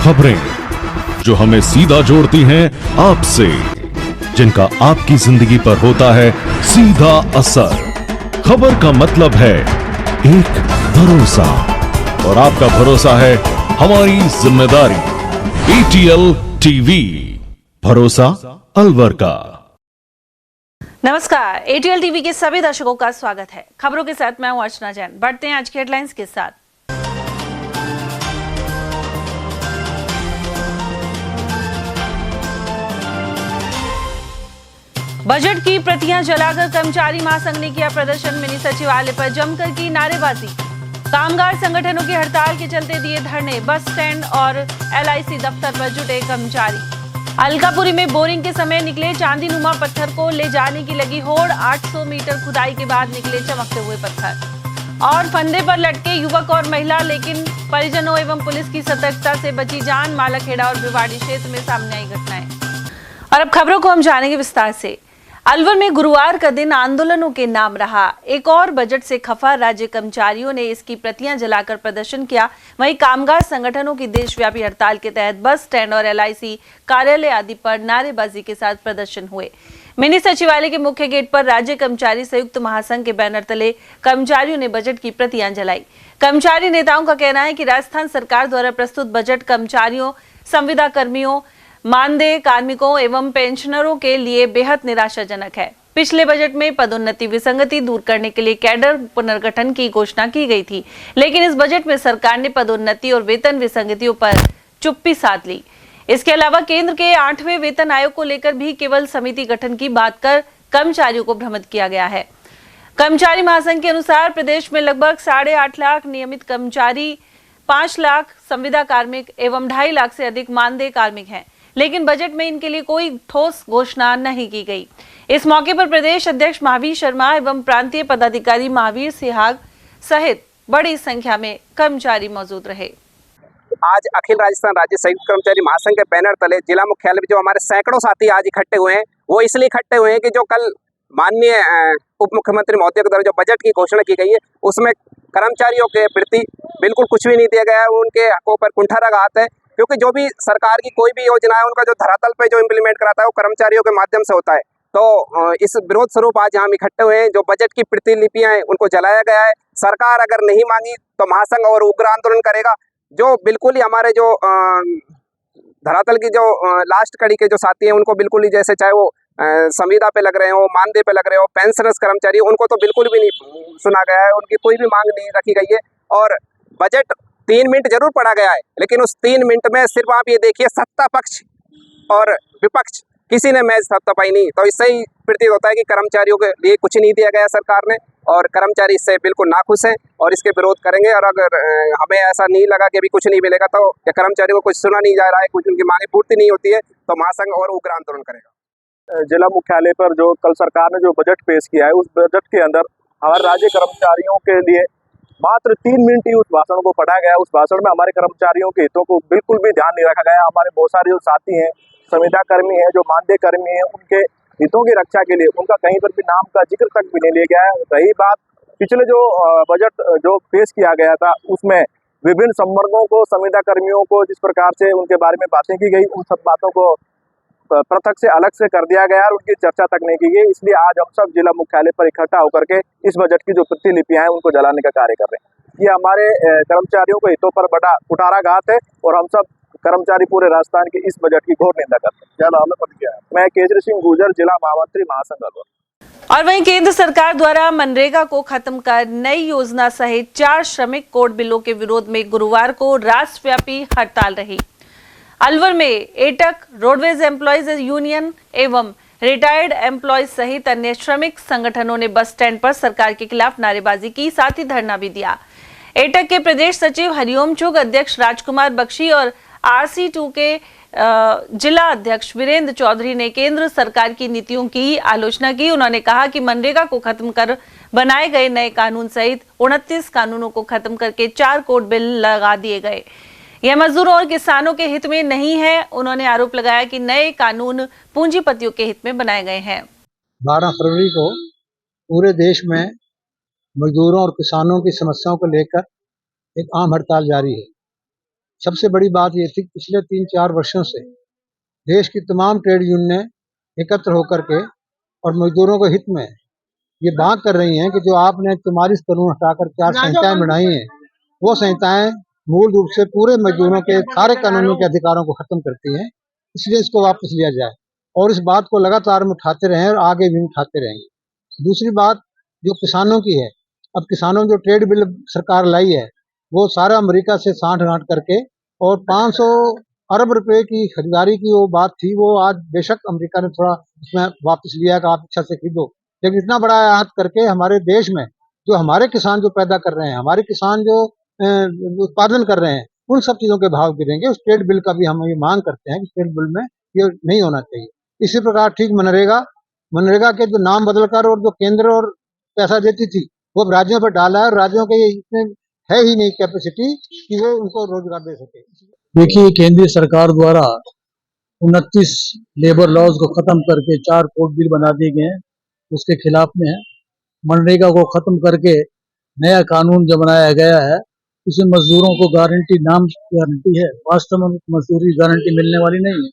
खबरें जो हमें सीधा जोड़ती हैं आपसे, जिनका आपकी जिंदगी पर होता है सीधा असर। खबर का मतलब है एक भरोसा, और आपका भरोसा है हमारी जिम्मेदारी। ATL टीवी, भरोसा अलवर का। नमस्कार, ATL टीवी के सभी दर्शकों का स्वागत है। खबरों के साथ मैं हूं अर्चना जैन। बढ़ते हैं आज की हेडलाइंस के साथ। बजट की प्रतियां जलाकर कर्मचारी महासंघ ने किया प्रदर्शन। मिनी सचिवालय पर जमकर की नारेबाजी। कामगार संगठनों की हड़ताल के चलते दिए धरने। बस स्टैंड और LIC दफ्तर पर जुटे कर्मचारी। अलकापुरी में बोरिंग के समय निकले चांदीनुमा पत्थर को ले जाने की लगी होड़। 800 मीटर खुदाई के बाद निकले चमकते हुए पत्थर। और फंदे पर लटके युवक और महिला, लेकिन परिजनों एवं पुलिस की सतर्कता से बची जान। मालाखेड़ा और भिवाड़ी क्षेत्र में सामने आई घटनाएं। और अब खबरों को हम जानेंगे विस्तार से। अलवर में गुरुवार का दिन आंदोलनों के नाम रहा। एक और बजट से खफा राज्य कर्मचारियों ने इसकी प्रतियां जलाकर प्रदर्शन किया। वहीं कामगार संगठनों की देशव्यापी हड़ताल के तहत बस स्टैंड और LIC कार्यालय आदि पर नारेबाजी के साथ प्रदर्शन हुए। मिनी सचिवालय के मुख्य गेट पर राज्य कर्मचारी संयुक्त महासंघ के बैनर तले कर्मचारियों ने बजट की प्रतियां जलाई। कर्मचारी नेताओं का कहना है कि राजस्थान सरकार द्वारा प्रस्तुत बजट कर्मचारियों, संविदा कर्मियों, मानदेय कार्मिकों एवं पेंशनरों के लिए बेहद निराशाजनक है। पिछले बजट में पदोन्नति विसंगति दूर करने के लिए कैडर पुनर्गठन की घोषणा की गई थी, लेकिन इस बजट में सरकार ने पदोन्नति और वेतन विसंगतियों पर चुप्पी साध ली। इसके अलावा केंद्र के 8वें वेतन आयोग को लेकर भी केवल समिति गठन की बात कर कर्मचारियों को भ्रमित किया गया है। कर्मचारी महासंघ के अनुसार प्रदेश में लगभग 8.5 लाख नियमित कर्मचारी, 5 लाख संविदा कार्मिक एवं 2.5 लाख से अधिक मानदेय कार्मिक हैं, लेकिन बजट में इनके लिए कोई ठोस घोषणा नहीं की गई। इस मौके पर प्रदेश अध्यक्ष महावीर शर्मा एवं प्रांतीय पदाधिकारी महावीर सिहाग सहित बड़ी संख्या में कर्मचारी मौजूद रहे। आज अखिल राजस्थान राज्य संयुक्त कर्मचारी महासंघ के बैनर तले जिला मुख्यालय में जो हमारे सैकड़ों साथी आज इकट्ठे हुए हैं, वो इसलिए इकट्ठे हुए हैं कि जो कल माननीय उप मुख्यमंत्री महोदय के द्वारा जो बजट की घोषणा की गई है, उसमें कर्मचारियों के प्रति बिल्कुल कुछ भी नहीं दिया गया है। उनके हकों पर कुंठाराघात है, क्योंकि जो भी सरकार की कोई भी योजना है, उनका जो धरातल पे जो इम्प्लीमेंट कराता है वो कर्मचारियों के माध्यम से होता है। तो इस विरोध स्वरूप आज हम इकट्ठे हुए हैं। जो बजट की प्रतिलिपियां हैं उनको जलाया गया है। सरकार अगर नहीं मांगी तो महासंघ और उग्र आंदोलन करेगा। जो बिल्कुल ही हमारे जो धरातल की जो लास्ट कड़ी के जो साथी हैं, उनको बिल्कुल ही जैसे चाहे वो संविदा पे लग रहे हो, मानदेय पे लग रहे हो, पेंशनर्स कर्मचारी, उनको तो बिल्कुल भी नहीं सुना गया है। उनकी कोई भी मांग नहीं रखी गई है। और बजट 3 मिनट जरूर पढ़ा गया है, लेकिन उस 3 मिनट में सिर्फ आप ये देखिए सत्ता पक्ष और विपक्ष किसी ने मैच थपथपाई नहीं। तो इससे ही प्रतीत होता है कि कर्मचारियों के लिए कुछ नहीं दिया गया सरकार ने, और कर्मचारी इससे बिल्कुल नाखुश हैं और इसके विरोध करेंगे। और अगर हमें ऐसा नहीं लगा कि अभी कुछ नहीं मिलेगा, तो या कर्मचारियों को कुछ सुना नहीं जा रहा है, कुछ उनकी मांगे पूर्ति नहीं होती है, तो महासंघ और उग्र आंदोलन करेगा। जिला मुख्यालय पर जो कल सरकार ने जो बजट पेश किया है, उस बजट के अंदर हमारे राज्य कर्मचारियों के लिए मात्र 3 मिनट ही उस भाषण को पढ़ा गया। उस भाषण में हमारे कर्मचारियों के हितों को बिल्कुल भी ध्यान नहीं रखा गया। हमारे बहुत सारे जो साथी हैं, संविदा कर्मी हैं, जो मानदेय कर्मी हैं, उनके हितों की रक्षा के लिए उनका कहीं पर भी नाम का जिक्र तक भी नहीं लिया गया है। रही बात पिछले जो बजट जो पेश किया गया था, उसमें विभिन्न संवर्गों को, संविदा कर्मियों को जिस प्रकार से उनके बारे में बातें की गई, उन सब बातों को पृथक से अलग से कर दिया गया और उनकी चर्चा तक नहीं की गई। इसलिए आज हम सब जिला मुख्यालय पर इकट्ठा होकर के इस बजट की जो प्रतिलिपियां हैं उनको जलाने का कार्य कर रहे हैं। ये हमारे कर्मचारियों के हितों पर बड़ा कुठाराघात है और हम सब कर्मचारी पूरे राजस्थान की इस बजट की घोर निंदा करते हैं। क्या नाम है, पद क्या है? मैं केजरी सिंह गुर्जर, जिला महामंत्री महासंघ अलवर। और वहीं केंद्र सरकार द्वारा मनरेगा को खत्म कर नई योजना सहित 4 श्रमिक कोड बिलों के विरोध में गुरुवार को राष्ट्रव्यापी हड़ताल रही। अलवर में एटक, रोडवेज एम्प्लॉयज यूनियन एवं रिटायर्ड एम्प्लॉयज सहित अन्य श्रमिक संगठनों ने बस स्टैंड पर सरकार के खिलाफ नारेबाजी की, साथ ही धरना भी दिया। एटक के प्रदेश सचिव हरिओम चुग, अध्यक्ष राजकुमार बख्शी और RC2 के जिला अध्यक्ष वीरेंद्र चौधरी ने केंद्र सरकार की नीतियों की आलोचना की। उन्होंने कहा कि मनरेगा को खत्म कर बनाए गए नए कानून सहित 29 कानूनों को खत्म करके 4 कोड बिल लगा दिए गए। यह मजदूरों और किसानों के हित में नहीं है। उन्होंने आरोप लगाया कि नए कानून पूंजीपतियों के हित में बनाए गए हैं। 12 फरवरी को पूरे देश में मजदूरों और किसानों की समस्याओं को लेकर एक आम हड़ताल जारी है। सबसे बड़ी बात ये थी, पिछले 3-4 वर्षों से देश की तमाम ट्रेड यूनियनें एकत्र होकर के और मजदूरों के हित में ये बात कर रही हैं कि जो आपने 44 कानून हटाकर 4 संहिताएं बनाई हैं, वो संहिताएं मूल रूप से पूरे मजदूरों के सारे कानूनों के अधिकारों को खत्म करती हैं। इसलिए इसको वापस लिया जाए और इस बात को लगातार हम उठाते रहें और आगे भी उठाते रहेंगे। दूसरी बात जो किसानों की है, अब किसानों ने जो ट्रेड बिल सरकार लाई है, वो सारा अमेरिका से सांठ गांठ करके और 500 अरब रुपए की खरीदारी की वो बात थी, वो आज बेशक अमेरिका ने थोड़ा उसमें वापस लिया कि आप इच्छा से खरीदो, लेकिन इतना बड़ा आयात करके हमारे देश में जो हमारे किसान जो पैदा कर रहे हैं, हमारे किसान जो उत्पादन कर रहे हैं, उन सब चीजों के भाव गिरेंगे। उस ट्रेड बिल का भी हम ये मांग करते हैं कि ट्रेड बिल में ये नहीं होना चाहिए। इसी प्रकार ठीक मनरेगा के जो नाम बदलकर और जो केंद्र और पैसा देती थी वो अब राज्यों पर डाला है और राज्यों के इतने है ही नहीं कैपेसिटी कि वो उनको रोजगार दे सके। देखिए, केंद्रीय सरकार द्वारा 29 लेबर लॉज को खत्म करके 4 कोर्ट बिल बना दिए गए हैं, उसके खिलाफ में है। मनरेगा को खत्म करके नया कानून जो बनाया गया है, उसमें मजदूरों को गारंटी, नाम गारंटी है, वास्तव में मजदूरी गारंटी मिलने वाली नहीं है,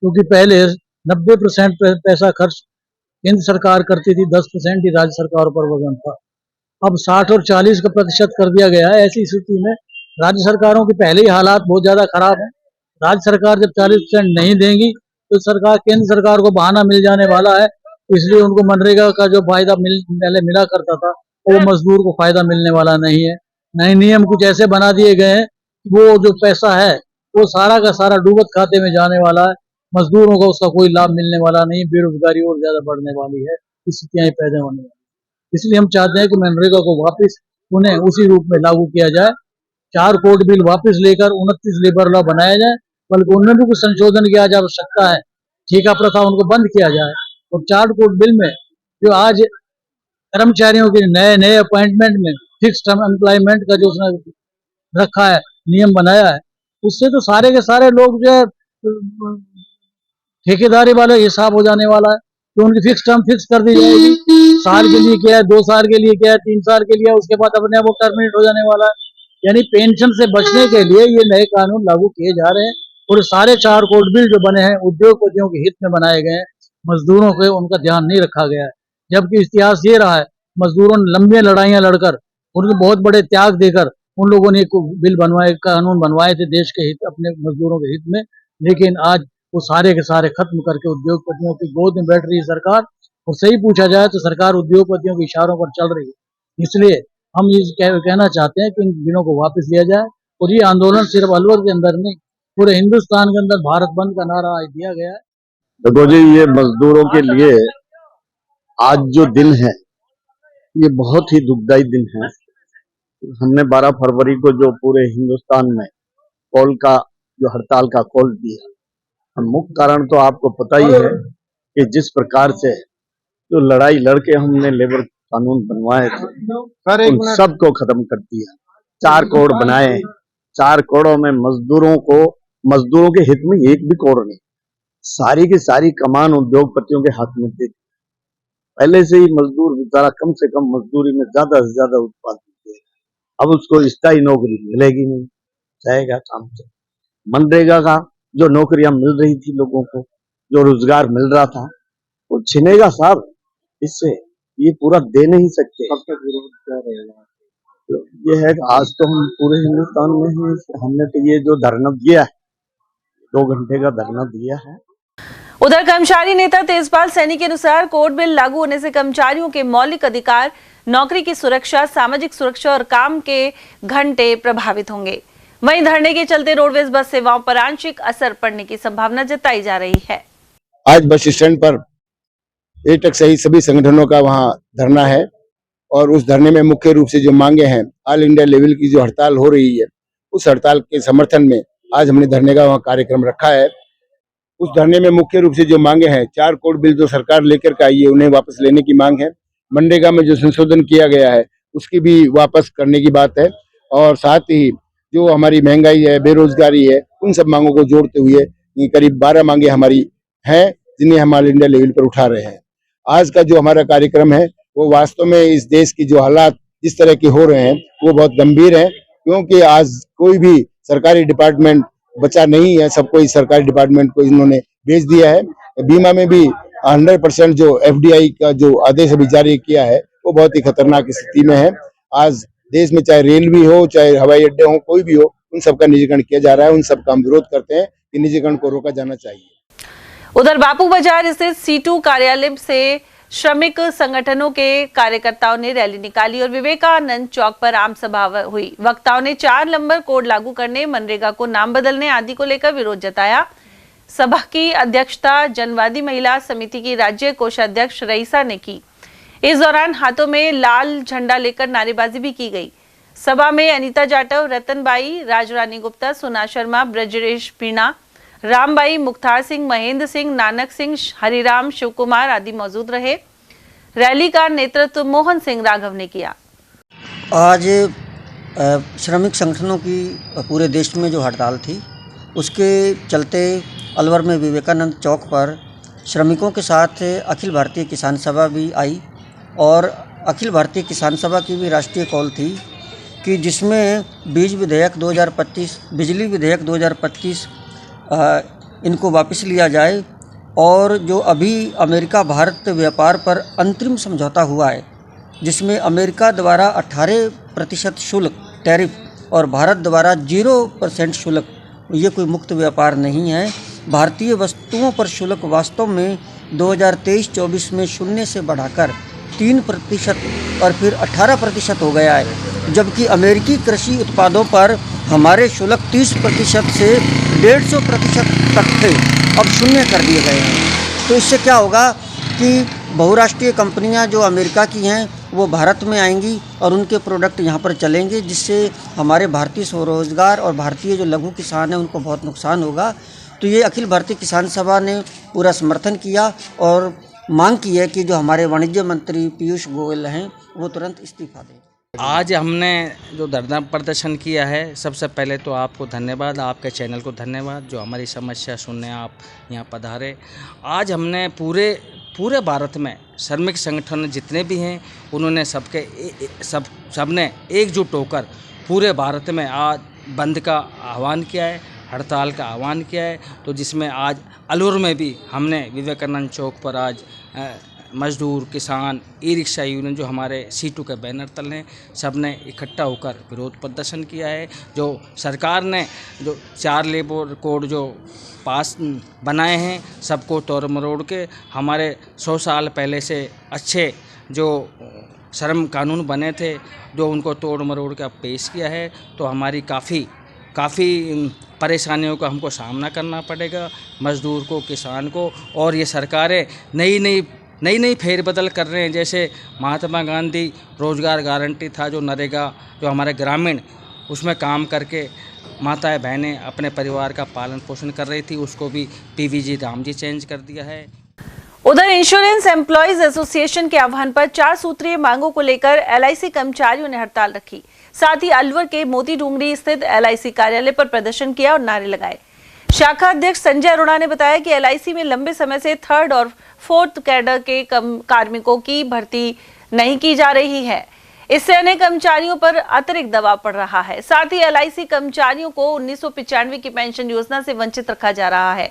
क्योंकि पहले 90% पैसा खर्च केंद्र सरकार करती थी, 10% ही राज्य सरकारों पर वजन था। अब 60 और 40 का प्रतिशत कर दिया गया है। ऐसी स्थिति में राज्य सरकारों के पहले ही हालात बहुत ज्यादा खराब है। राज्य सरकार जब 40% नहीं देंगी तो सरकार, केंद्र सरकार को बहाना मिल जाने वाला है, इसलिए उनको मनरेगा का जो फायदा पहले मिला करता था वो मजदूर को फायदा मिलने वाला नहीं है। नए नियम कुछ ऐसे बना दिए गए हैं, वो जो पैसा है वो सारा का सारा डूबत खाते में जाने वाला है, मजदूरों को उसका कोई लाभ मिलने वाला नहीं, बेरोजगारी और ज्यादा बढ़ने वाली है, स्थितियां पैदा होने वाली। इसलिए हम चाहते हैं कि मनरेगा को वापस उन्हें उसी रूप में लागू किया जाए। 4 कोर्ट बिल वापस लेकर 29 लेबर लॉ बनाया जाए, बल्कि उनमें भी कुछ संशोधन की आज आवश्यकता है। ठेका प्रथा उनको बंद किया जाए और 4 कोर्ट बिल में जो आज कर्मचारियों के नए अपॉइंटमेंट में फिक्स टर्म एम्प्लॉयमेंट का जो उसने रखा है, नियम बनाया है, उससे तो सारे के सारे लोग जो है ठेकेदारी वाला हिसाब हो जाने वाला है। तो उनकी फिक्स टर्म फिक्स कर दी जाएगी, साल के लिए क्या है, 2 साल के लिए क्या है, 3 साल के लिए, उसके बाद अपने आप वो टर्मिनेट हो जाने वाला है। यानी पेंशन से बचने के लिए ये नए कानून लागू किए जा रहे हैं और सारे 4 कोर्ट बिल जो बने हैं उद्योगपतियों के हित में बनाए गए हैं, मजदूरों को उनका ध्यान नहीं रखा गया है। जबकि इतिहास ये रहा है, मजदूरों ने लंबी लड़ाइयां लड़कर, उनके बहुत बड़े त्याग देकर उन लोगों ने बिल बनवाए, कानून बनवाए थे देश के हित, अपने मजदूरों के हित में, लेकिन आज वो सारे के सारे खत्म करके उद्योगपतियों की गोद में बैठ रही है सरकार। और सही पूछा जाए तो सरकार उद्योगपतियों के इशारों पर चल रही है। इसलिए हम ये कहना चाहते हैं कि इन बिलों को वापस लिया जाए और ये आंदोलन सिर्फ अलवर के अंदर नहीं, पूरे हिंदुस्तान के अंदर भारत बंद का नारा आज दिया गया है। देखो जी, ये मजदूरों के लिए आज जो दिन है ये बहुत ही दुखदायी दिन है। हमने 12 फरवरी को जो पूरे हिंदुस्तान में कॉल का जो हड़ताल का कॉल दिया, मुख्य कारण तो आपको पता ही है कि जिस प्रकार से जो लड़ाई लड़के हमने लेबर कानून बनवाए थे उन सबको खत्म कर दिया। 4 कोड बनाए, 4 कोडों में मजदूरों के हित में एक भी कोड नहीं, सारी की सारी कमान उद्योगपतियों के हाथ में दे दी। पहले से ही मजदूर बेचारा कम से कम मजदूरी में ज्यादा से ज्यादा उत्पादन दे, अब उसको स्थायी नौकरी मिलेगी नहीं, जाएगा काम से। मनरेगा का जो नौकरियां मिल रही थी लोगों को, जो रोजगार मिल रहा था, वो छिनेगा साहब, इससे ये पूरा दे नहीं सकते। कब तक विरोध क्या रहेगा? तो ये है कि आज तो हम पूरे हिंदुस्तान में ही हमने तो ये जो धरना दिया है, 2 घंटे का धरना दिया है। उधर कर्मचारी नेता तेजपाल सैनी के अनुसार कोर्ट बिल लागू होने से कर्मचारियों के मौलिक अधिकार, नौकरी की सुरक्षा, सामाजिक सुरक्षा और काम के घंटे प्रभावित होंगे। वहीं धरने के चलते रोडवेज बस सेवाओं पर आंशिक असर पड़ने की संभावना जताई जा रही है। आज बस स्टैंड पर एटक सहित सभी संगठनों का वहां धरना है और उस धरने में मुख्य रूप से जो मांगे हैं, ऑल इंडिया लेवल की जो हड़ताल हो रही है, उस हड़ताल के समर्थन में आज हमने धरने का वहां कार्यक्रम रखा है। उस धरने में मुख्य रूप से जो मांगे हैं, 4 कोड बिल जो सरकार लेकर के आई है उन्हें वापस लेने की मांग है। मनरेगा में जो संशोधन किया गया है उसकी भी वापस करने की बात है और साथ ही जो हमारी महंगाई है, बेरोजगारी है, उन सब मांगों को जोड़ते हुए करीब 12 मांगे हमारी हैं जिन्हें हम ऑल इंडिया लेवल पर उठा रहे हैं। आज का जो हमारा कार्यक्रम है वो वास्तव में इस देश की जो हालात जिस तरह के हो रहे हैं वो बहुत गंभीर है, क्योंकि आज कोई भी सरकारी डिपार्टमेंट बचा नहीं है, सबको इस सरकारी डिपार्टमेंट को इन्होंने भेज दिया है। बीमा में भी 100% जो FDI का जो आदेश अभी जारी किया है वो बहुत ही खतरनाक स्थिति में है। आज देश में चाहे रेल भी हो, चाहे हवाई अड्डे हो, कोई भी हो, उन सबका निजीकरण किया जा रहा है। उन सबका हम विरोध करते हैं कि निजीकरण को रोका जाना चाहिए। उधर बापू बाजार स्थित C2 कार्यालय से श्रमिक संगठनों के कार्यकर्ताओं ने रैली निकाली और विवेकानंद चौक पर आम सभा हुई। वक्ताओं ने 4 नंबर कोड लागू करने, मनरेगा को नाम बदलने आदि को लेकर विरोध जताया। सभा की अध्यक्षता जनवादी महिला समिति की राज्य कोषाध्यक्ष रईसा ने की। इस दौरान हाथों में लाल झंडा लेकर नारेबाजी भी की गई। सभा में अनीता जाटव, रतनबाई, राजरानी गुप्ता, सुना शर्मा, ब्रजरेश पीणा, रामबाई, मुख्तार सिंह, महेंद्र सिंह, नानक सिंह, हरिराम, शिवकुमार आदि मौजूद रहे। रैली का नेतृत्व मोहन सिंह राघव ने किया। आज श्रमिक संगठनों की पूरे देश में जो हड़ताल थी, उसके चलते अलवर में विवेकानंद चौक पर श्रमिकों के साथ अखिल भारतीय किसान सभा भी आई और अखिल भारतीय किसान सभा की भी राष्ट्रीय कॉल थी कि जिसमें बीज विधेयक 2025, बिजली विधेयक 2025 इनको वापस लिया जाए और जो अभी अमेरिका भारत व्यापार पर अंतरिम समझौता हुआ है, जिसमें अमेरिका द्वारा 18% शुल्क टैरिफ और भारत द्वारा 0% शुल्क, ये कोई मुक्त व्यापार नहीं है। भारतीय वस्तुओं पर शुल्क वास्तव में 2023-24 में 0 से बढ़ाकर 3% और फिर 18% हो गया है, जबकि अमेरिकी कृषि उत्पादों पर हमारे शुल्क 30% से 150% तक थे, अब 0 कर दिए गए हैं। तो इससे क्या होगा कि बहुराष्ट्रीय कंपनियां जो अमेरिका की हैं वो भारत में आएंगी और उनके प्रोडक्ट यहाँ पर चलेंगे, जिससे हमारे भारतीय स्वरोजगार और भारतीय जो लघु किसान हैं उनको बहुत नुकसान होगा। तो ये अखिल भारतीय किसान सभा ने पूरा समर्थन किया और मांग की है कि जो हमारे वाणिज्य मंत्री पीयूष गोयल हैं वो तुरंत इस्तीफा दें। आज हमने जो धरना प्रदर्शन किया है, सबसे पहले तो आपको धन्यवाद, आपके चैनल को धन्यवाद जो हमारी समस्या सुनने आप यहाँ पधारे। आज हमने पूरे भारत में श्रमिक संगठन जितने भी हैं उन्होंने सबने एकजुट होकर पूरे भारत में आज बंद का आह्वान किया है, हड़ताल का आह्वान किया है। तो जिसमें आज अलवर में भी हमने विवेकानंद चौक पर आज मजदूर, किसान, ई रिक्शा यूनियन जो हमारे C2 के बैनर तले हैं, सब ने इकट्ठा होकर विरोध प्रदर्शन किया है। जो सरकार ने जो 4 लेबर कोड जो पास बनाए हैं, सबको तोड़ मरोड़ के हमारे 100 साल पहले से अच्छे जो श्रम कानून बने थे, जो उनको तोड़ मरोड़ के अब पेश किया है, तो हमारी काफ़ी परेशानियों का हमको सामना करना पड़ेगा, मज़दूर को, किसान को। और ये सरकारें नई फेरबदल कर रहे हैं, जैसे महात्मा गांधी रोज़गार गारंटी था, जो नरेगा जो हमारे ग्रामीण उसमें काम करके माताएं बहनें अपने परिवार का पालन पोषण कर रही थी, उसको भी PVG रामजी चेंज कर दिया है। उधर इंश्योरेंस एम्प्लॉयज एसोसिएशन के आह्वान पर 4 सूत्रीय मांगों को लेकर LIC कर्मचारियों ने हड़ताल रखी। साथ ही अलवर के मोती डूंगरी स्थित LIC कार्यालय पर प्रदर्शन किया और नारे लगाए। शाखा अध्यक्ष संजय अरोड़ा ने बताया कि LIC में लंबे समय से 3rd और 4th कैडर के कार्मिकों की भर्ती नहीं की जा रही है, इससे अनेक कर्मचारियों पर अतिरिक्त दबाव पड़ रहा है। साथ ही LIC कर्मचारियों को 1995 की पेंशन योजना से वंचित रखा जा रहा है।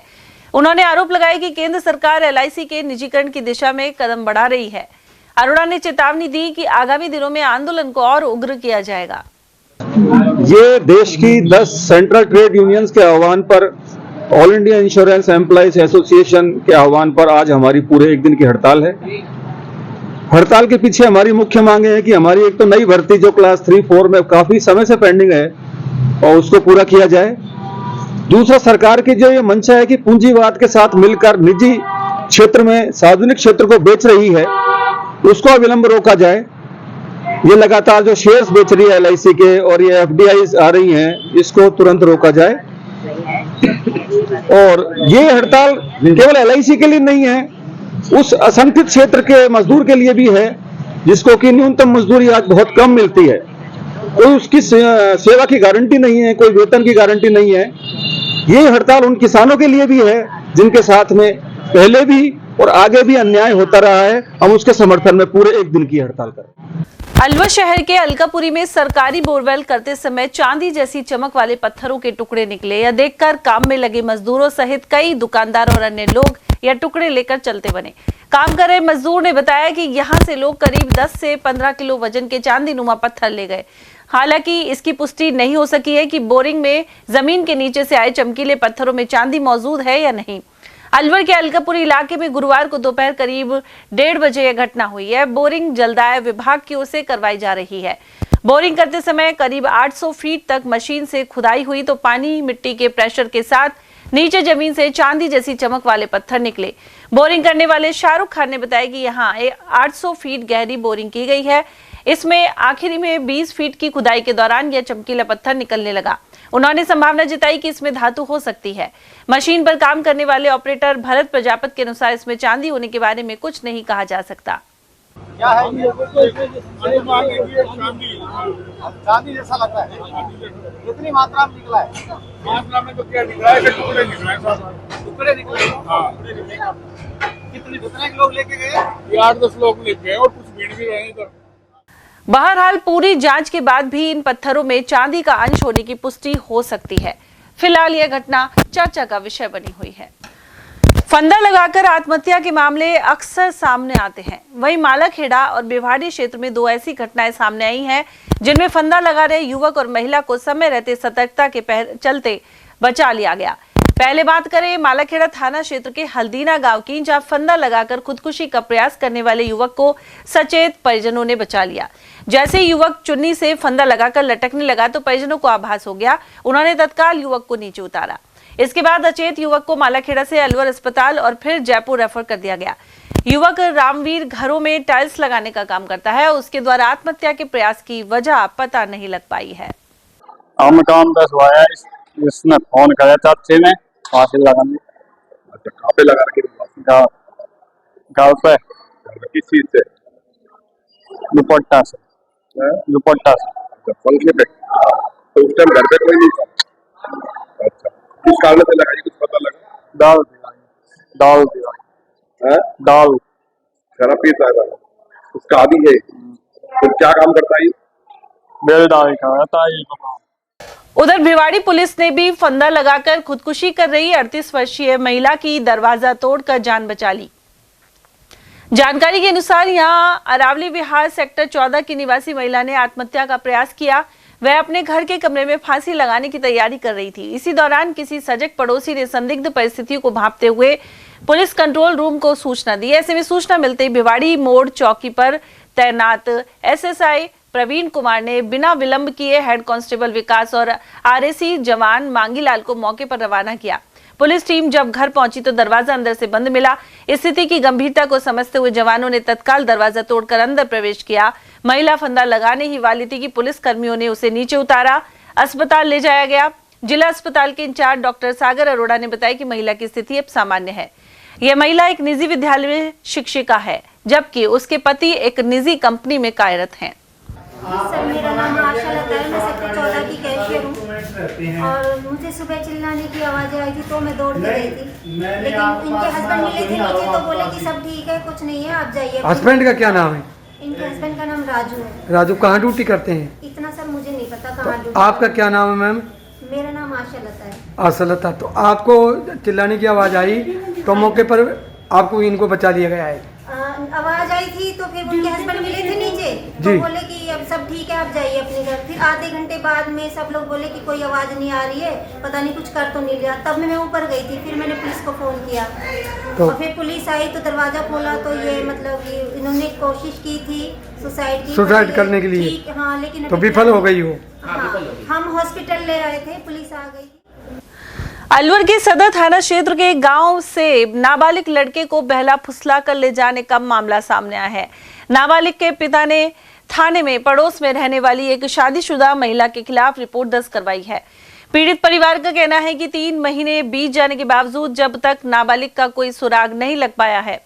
उन्होंने आरोप लगाया कि केंद्र सरकार LIC के निजीकरण की दिशा में कदम बढ़ा रही है। अरोड़ा ने चेतावनी दी कि आगामी दिनों में आंदोलन को और उग्र किया जाएगा। ये देश की 10 सेंट्रल ट्रेड यूनियंस के आह्वान पर, all India insurance employees association के आह्वान पर आज हमारी पूरे 1 दिन की हड़ताल है। हड़ताल के पीछे हमारी मुख्य मांगे है कि हमारी एक तो नई भर्ती जो क्लास 3-4 में काफी समय से पेंडिंग है और उसको पूरा किया जाए। दूसरा, सरकार की जो ये मंशा है कि पूंजीवाद के साथ मिलकर निजी क्षेत्र में सार्वजनिक क्षेत्र को बेच रही है, उसको अविलंब रोका जाए। ये लगातार जो शेयर्स बेच रही है LIC के और ये FDIs आ रही हैं, इसको तुरंत रोका जाए। और ये हड़ताल केवल LIC के लिए नहीं है, उस असंगठित क्षेत्र के मजदूर के लिए भी है, जिसको कि न्यूनतम मजदूरी आज बहुत कम मिलती है। कोई उसकी सेवा की गारंटी नहीं है, कोई वेतन की गारंटी नहीं है। ये हड़ताल उन किसानों के लिए भी है जिनके साथ में पहले भी और आगे भी अन्याय होता रहा है। हम उसके समर्थन में पूरे 1 दिन की हड़ताल करें। अलवर शहर के अलकापुरी में सरकारी बोरवेल करते समय चांदी जैसी चमक वाले पत्थरों के टुकड़े निकले। यह देखकर काम में लगे मजदूरों सहित कई दुकानदार और अन्य लोग यह टुकड़े लेकर चलते बने। काम कर रहे मजदूर ने बताया कि यहां से लोग करीब 10 से 15 किलो वजन के चांदी नुमा पत्थर ले गए। हालांकि इसकी पुष्टि नहीं हो सकी है कि बोरिंग में जमीन के नीचे से आए चमकीले पत्थरों में चांदी मौजूद है या नहीं। अलवर के अलकापुरी इलाके में गुरुवार को दोपहर करीब 1:30 बजे यह घटना हुई है। बोरिंग जलदाय विभाग की ओर से करवाई जा रही है। बोरिंग करते समय करीब 800 फीट तक मशीन से खुदाई हुई तो पानी मिट्टी के प्रेशर के साथ नीचे जमीन से चांदी जैसी चमक वाले पत्थर निकले। बोरिंग करने वाले शाहरुख खान ने बताया कि यहाँ 800 फीट गहरी बोरिंग की गई है। इसमें आखिरी में 20 फीट की खुदाई के दौरान यह चमकीला पत्थर निकलने लगा। उन्होंने संभावना जताई कि इसमें धातु हो सकती है। मशीन पर काम करने वाले ऑपरेटर भरत प्रजापत के अनुसार इसमें चांदी होने के बारे में कुछ नहीं कहा जा सकता। क्या है ये? चांदी जैसा लगता है। कितनी मात्रा में निकला है? मात्रा में तो क्या निकला है? टुकड़े निकले हैं साहब। टुकड़े निकले? हाँ। कितने लोग लेके गए? 8-10 लोग लेके गए और कुछ भीड़ भी रहे इधर। बहरहाल पूरी जांच के बाद भी इन पत्थरों में चांदी का अंश होने की पुष्टि हो सकती है। फिलहाल यह घटना चर्चा का विषय बनी हुई है। फंदा लगाकर आत्महत्या के मामले अक्सर सामने आते हैं। वहीं मालाखेड़ा और भिवाड़ी क्षेत्र में 2 ऐसी घटनाएं सामने आई हैं जिनमें फंदा लगा रहे युवक और महिला को समय रहते सतर्कता के चलते बचा लिया गया। पहले बात करें मालाखेड़ा थाना क्षेत्र के हल्दीना गांव की, जहां फंदा लगाकर खुदकुशी का प्रयास करने वाले युवक को सचेत परिजनों ने बचा लिया। जैसे ही युवक चुन्नी से फंदा लगाकर लटकने लगा तो परिजनों को आभास हो गया। उन्होंने तत्काल युवक को नीचे उतारा। इसके बाद अचेत युवक को मालाखेड़ा से अलवर अस्पताल और फिर जयपुर रेफर कर दिया गया। युवक रामवीर घरों में टाइल्स लगाने का काम करता है। उसके द्वारा आत्महत्या के प्रयास की वजह पता नहीं लग पाई है। हम काम बस हुआ, इसने फोन कराया था अच्छे ने फांसी लगाने। अच्छा, कहाँ पे लगा के? गाँव पे। किस चीज से? दुपट्टा से। दुपट्टा से। अच्छा, पंखे पे। तो उस टाइम घर पे कोई नहीं था? अच्छा, किस कारण से लगाई कुछ पता लगा? दाल दाल दाल शराब पीता है, उसका आदि है। तो क्या काम करता है? बेलदारी करता है। उधर भिवाड़ी पुलिस ने भी फंदा लगाकर खुदकुशी कर रही 38 वर्षीय महिला की दरवाजा तोड़कर जान बचा ली। जानकारी के अनुसार यहां अरावली विहार सेक्टर 14 की निवासी महिला ने आत्महत्या का प्रयास किया। वह अपने घर के कमरे में फांसी लगाने की तैयारी कर रही थी। इसी दौरान किसी सजग पड़ोसी ने संदिग्ध परिस्थितियों को भांपते हुए पुलिस कंट्रोल रूम को सूचना दी। ऐसे में सूचना मिलते ही भिवाड़ी मोड़ चौकी पर तैनात एसएसआई प्रवीण कुमार ने बिना विलंब किए हेड कांस्टेबल विकास और आरएसी जवान मांगीलाल को मौके पर रवाना किया। पुलिस टीम जब घर पहुंची तो दरवाजा अंदर से बंद मिला। स्थिति की गंभीरता को समझते हुए जवानों ने तत्काल दरवाजा तोड़कर अंदर प्रवेश किया। महिला फंदा लगाने ही वाली थी कि पुलिस कर्मियों ने उसे नीचे उतारा, अस्पताल ले जाया गया। जिला अस्पताल के इंचार्ज डॉक्टर सागर अरोड़ा ने बताया कि महिला की स्थिति अब सामान्य है। यह महिला एक निजी विद्यालय में शिक्षिका है, जबकि उसके पति एक निजी कंपनी में कार्यरत हैं। सर, मेरा नाम आशा लता है। मैं सेक्टर 14 की कैशियर हूँ और मुझे सुबह चिल्लाने की आवाज़ आई थी तो मैं दौड़ के गई थी, लेकिन इनके हस्बैंड मिले थे नीचे तो बोले कि सब ठीक है, कुछ नहीं है, आप जाइए। हस्बैंड का क्या नाम है? इनके हस्बैंड का नाम राजू है। राजू कहाँ ड्यूटी करते हैं? इतना सर मुझे नहीं पता कहाँ ड्यूटी। आपका क्या नाम है मैम? मेरा नाम आशा लता है। आशा लता। तो आपको चिल्लाने की आवाज़ आई तो मौके पर आपको इनको बचा लिया गया है? आवाज आई थी तो फिर उनके हस्बैंड मिले थे नीचे तो बोले कि अब सब ठीक है, आप जाइए अपने घर। फिर आधे घंटे बाद में सब लोग बोले कि कोई आवाज़ नहीं आ रही है, पता नहीं कुछ कर तो नहीं लिया। तब मैं ऊपर गई थी, फिर मैंने पुलिस को फ़ोन किया तो फिर पुलिस आई तो दरवाज़ा खोला तो ये मतलब कि इन्होंने कोशिश की थी सुसाइड करने के लिए। हाँ, लेकिन तो विफल हो गई हो। हम हॉस्पिटल ले आए थे, पुलिस आ गई। अलवर के सदर थाना क्षेत्र के गांव से नाबालिग लड़के को बहला फुसला कर ले जाने का मामला सामने आया है। नाबालिग के पिता ने थाने में पड़ोस में रहने वाली एक शादीशुदा महिला के खिलाफ रिपोर्ट दर्ज करवाई है। पीड़ित परिवार का कहना है कि 3 महीने बीत जाने के बावजूद जब तक नाबालिग का कोई सुराग नहीं लग पाया है।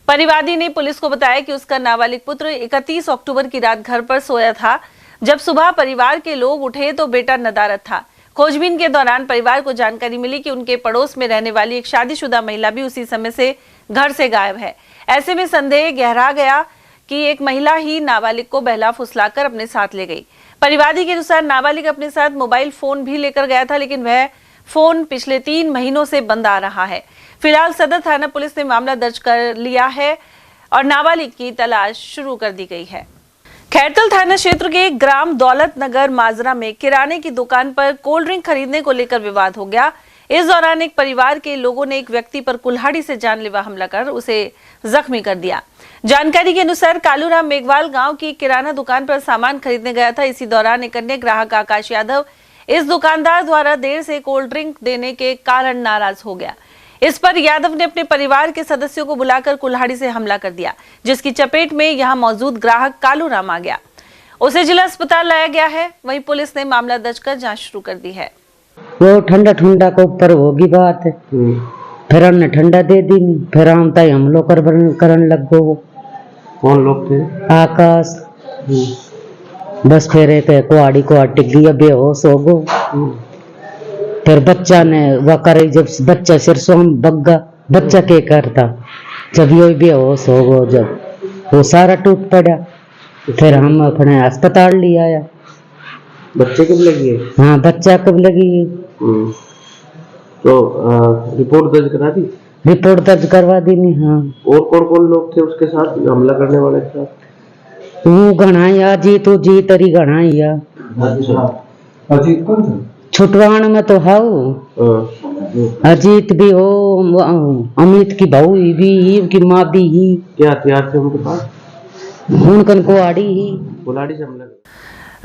परिवादी ने पुलिस को बताया कि उसका नाबालिग पुत्र 31 अक्टूबर की रात घर पर सोया था। जब सुबह परिवार के लोग उठे तो बेटा नदारद था। खोजबीन के दौरान परिवार को जानकारी मिली कि उनके पड़ोस में रहने वाली एक शादीशुदा महिला भी उसी समय से घर से गायब है। ऐसे में संदेह गहरा गया कि एक महिला ही नाबालिग को बहला फुसलाकर अपने साथ ले गई। परिवादी के अनुसार नाबालिग अपने साथ मोबाइल फोन भी लेकर गया था, लेकिन वह फोन पिछले 3 महीनों से बंद आ रहा है। फिलहाल सदर थाना पुलिस ने मामला दर्ज कर लिया है और नाबालिग की तलाश शुरू कर दी गई है। खैरतल थाना क्षेत्र के ग्राम दौलत नगर माजरा में किराने की दुकान पर कोल्ड ड्रिंक खरीदने को लेकर विवाद हो गया। इस दौरान एक परिवार के लोगों ने एक व्यक्ति पर कुल्हाड़ी से जानलेवा हमला कर उसे जख्मी कर दिया। जानकारी के अनुसार कालूराम मेघवाल गांव की किराना दुकान पर सामान खरीदने गया था। इसी दौरान एक अन्य ग्राहक आकाश यादव इस दुकानदार द्वारा देर से कोल्ड ड्रिंक देने के कारण नाराज हो गया। इस पर यादव ने अपने परिवार के सदस्यों को बुलाकर कुल्हाड़ी से हमला कर दिया, जिसकी चपेट में यहां मौजूद ग्राहक कालूराम आ गया। उसे जिला अस्पताल लाया गया है। वहीं पुलिस ने मामला दर्ज कर जांच शुरू कर दी है। वो ठंडा ठंडा के ऊपर होगी बात, फिर हमने ठंडा दे दी, फिर हम तय हम लोग करन लग गो। कौन लोग थे? आकाश। बस फिर एक कुआड़ी को टिक गया, बेहोश हो गो। फिर बच्चा ने वह करे, जब बच्चा सिरसों बग्गा, बच्चा के करता, जब ये बेहोश हो गो, जब वो सारा टूट पड़ा, फिर हम अपने अस्पताल ले आया। बच्चे कब लगी है? हाँ, बच्चा कब लगी है। तो रिपोर्ट दर्ज करा दी? रिपोर्ट दर्ज करवा दी नहीं। हाँ। और कौन कौन लोग थे उसके साथ, हमला करने वाले के साथ? वो गणाया जीत, वो जीत अरी गणाया। अजीत कौन था? छुटवाण में तो हाउ अजीत भी हो, अमित की बहू भी, उनकी माँ भी ही। क्या हथियार थे उनके पास? उनकन कुआड़ी ही, कुल्हाड़ी से हमला।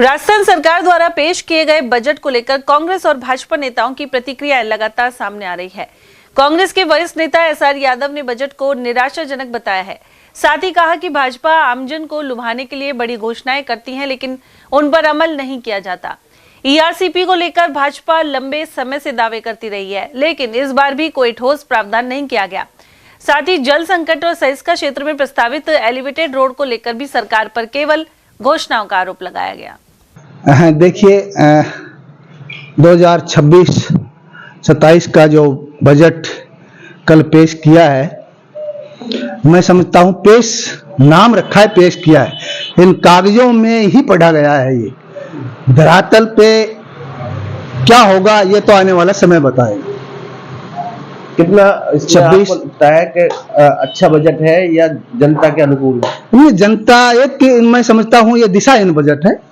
राजस्थान सरकार द्वारा पेश किए गए बजट को लेकर कांग्रेस और भाजपा नेताओं की प्रतिक्रियाएं लगातार सामने आ रही है। कांग्रेस के वरिष्ठ नेता एसआर यादव ने बजट को निराशाजनक बताया है। साथ ही कहा कि भाजपा आमजन को लुभाने के लिए बड़ी घोषणाएं करती है, लेकिन उन पर अमल नहीं किया जाता। ईआरसीपी को लेकर भाजपा लंबे समय से दावे करती रही है, लेकिन इस बार भी कोई ठोस प्रावधान नहीं किया गया। साथ ही जल संकट और सहिष्का क्षेत्र में प्रस्तावित एलिवेटेड रोड को लेकर भी सरकार पर केवल घोषणाओं का आरोप लगाया गया। देखिए, 2026-27 का जो बजट कल पेश किया है, मैं समझता हूं पेश नाम रखा है, पेश किया है, इन कागजों में ही पढ़ा गया है। ये धरातल पे क्या होगा ये तो आने वाला समय बताएगा। कितना 26 है कि अच्छा बजट है या जनता के अनुकूल है? ये जनता एक, मैं समझता हूँ ये दिशाहीन बजट है।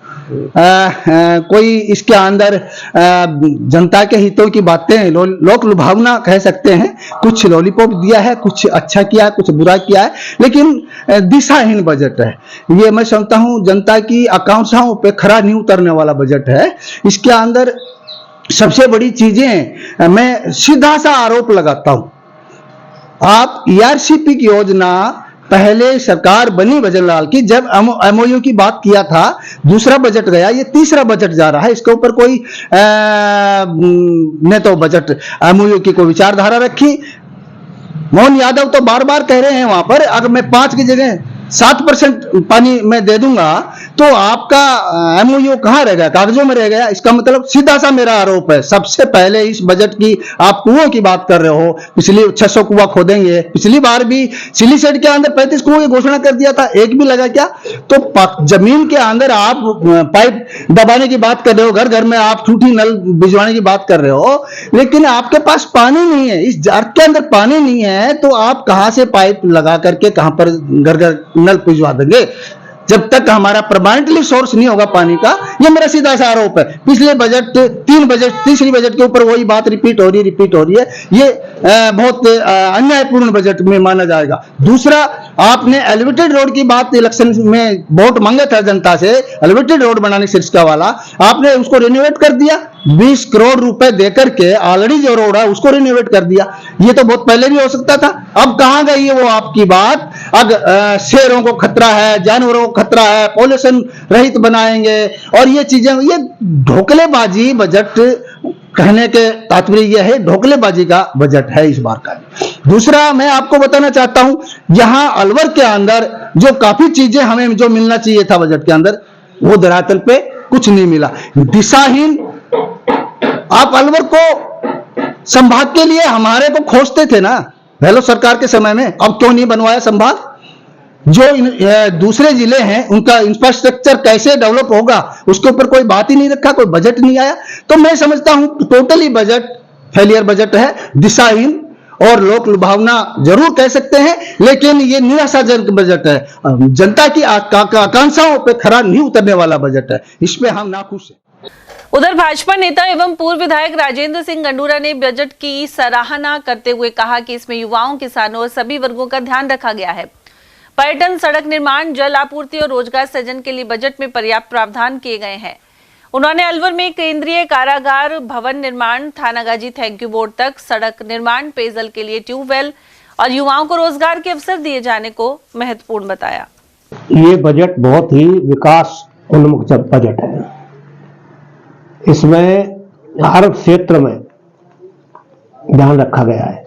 कोई इसके अंदर जनता के हितों की बातें, लोक लुभावना कह सकते हैं, कुछ लॉलीपॉप दिया है, कुछ अच्छा किया है, कुछ बुरा किया है, लेकिन दिशाहीन बजट है। ये मैं समझता हूँ जनता की आकांक्षाओं पे खरा नहीं उतरने वाला बजट है। इसके अंदर सबसे बड़ी चीजें, मैं सीधा सा आरोप लगाता हूं, आप ईआरसीपी की योजना पहले सरकार बनी वजनलाल की, जब एमओयू की बात किया था, दूसरा बजट गया, ये तीसरा बजट जा रहा है। इसके ऊपर कोई ने तो बजट एमओयू की कोई विचारधारा रखी। मोहन यादव तो बार बार कह रहे हैं वहां पर, अगर मैं 5 की जगह 7% पानी मैं दे दूंगा तो आपका एमओयू कहां रह गया, कागजों में रह गया। इसका मतलब सीधा सा मेरा आरोप है। सबसे पहले इस बजट की आप कुओं की बात कर रहे हो, पिछली 600 कुआं खोदेंगे, पिछली बार भी सिली सेट के अंदर 35 कुओं की घोषणा कर दिया था, एक भी लगा क्या? तो जमीन के अंदर आप पाइप दबाने की बात कर रहे हो, घर घर में आप टूटी नल भिजवाने की बात कर रहे हो, लेकिन आपके पास पानी नहीं है, इस अर्थ के अंदर पानी नहीं है, तो आप कहां से पाइप लगा करके कहां पर घर घर नल भिजवा देंगे? जब तक हमारा परमानेंटली सोर्स नहीं होगा पानी का। ये मेरा सीधा सा आरोप है। पिछले बजट, 3 बजट, तीसरी बजट के ऊपर वही बात रिपीट हो रही है। ये बहुत अन्यायपूर्ण बजट में माना जाएगा। दूसरा, आपने एलिवेटेड रोड की बात इलेक्शन में वोट मांगा था जनता से, एलिवेटेड रोड बनाने सिरसा वाला, आपने उसको रिनोवेट कर दिया 20 करोड़ रुपए देकर के। ऑलरेडी जो रोड है उसको रिनोवेट कर दिया। ये तो बहुत पहले भी हो सकता था। अब कहां गई है वो आपकी बात? अब शेरों को खतरा है, जानवरों को खतरा है, पॉल्यूशन रहित बनाएंगे और ये चीजें, ये ढोकलेबाजी बजट कहने के तात्पर्य यह है, ढोकलेबाजी का बजट है इस बार का। दूसरा, मैं आपको बताना चाहता हूं, यहां अलवर के अंदर जो काफी चीजें हमें जो मिलना चाहिए था बजट के अंदर, वो धरातल पे कुछ नहीं मिला। दिशाहीन। आप अलवर को संभाग के लिए हमारे को खोजते थे ना गहलोत सरकार के समय में, अब क्यों नहीं बनवाया संभाग? दूसरे जिले हैं उनका इंफ्रास्ट्रक्चर कैसे डेवलप होगा उसके ऊपर कोई बात ही नहीं रखा, कोई बजट नहीं आया। तो मैं समझता हूं टोटली बजट फेलियर बजट है, दिशाहीन और लोक लुभावना जरूर कह सकते हैं, लेकिन ये निराशाजनक बजट है। जनता की आकांक्षाओं पे खरा नहीं उतरने वाला बजट है, इसमें हम नाखुश हैं। उधर भाजपा नेता एवं पूर्व विधायक राजेंद्र सिंह गंडूरा ने बजट की सराहना करते हुए कहा कि इसमें युवाओं, किसानों और सभी वर्गों का ध्यान रखा गया है। पर्यटन, सड़क निर्माण, जल आपूर्ति और रोजगार सृजन के लिए बजट में पर्याप्त प्रावधान किए गए हैं। उन्होंने अलवर में केंद्रीय कारागार भवन निर्माण, थानागाजी थैंक यू बोर्ड तक सड़क निर्माण, पेयजल के लिए ट्यूबवेल और युवाओं को रोजगार के अवसर दिए जाने को महत्वपूर्ण बताया। ये बजट बहुत ही विकास उन्मुख बजट है। इसमें हर क्षेत्र में ध्यान रखा गया है,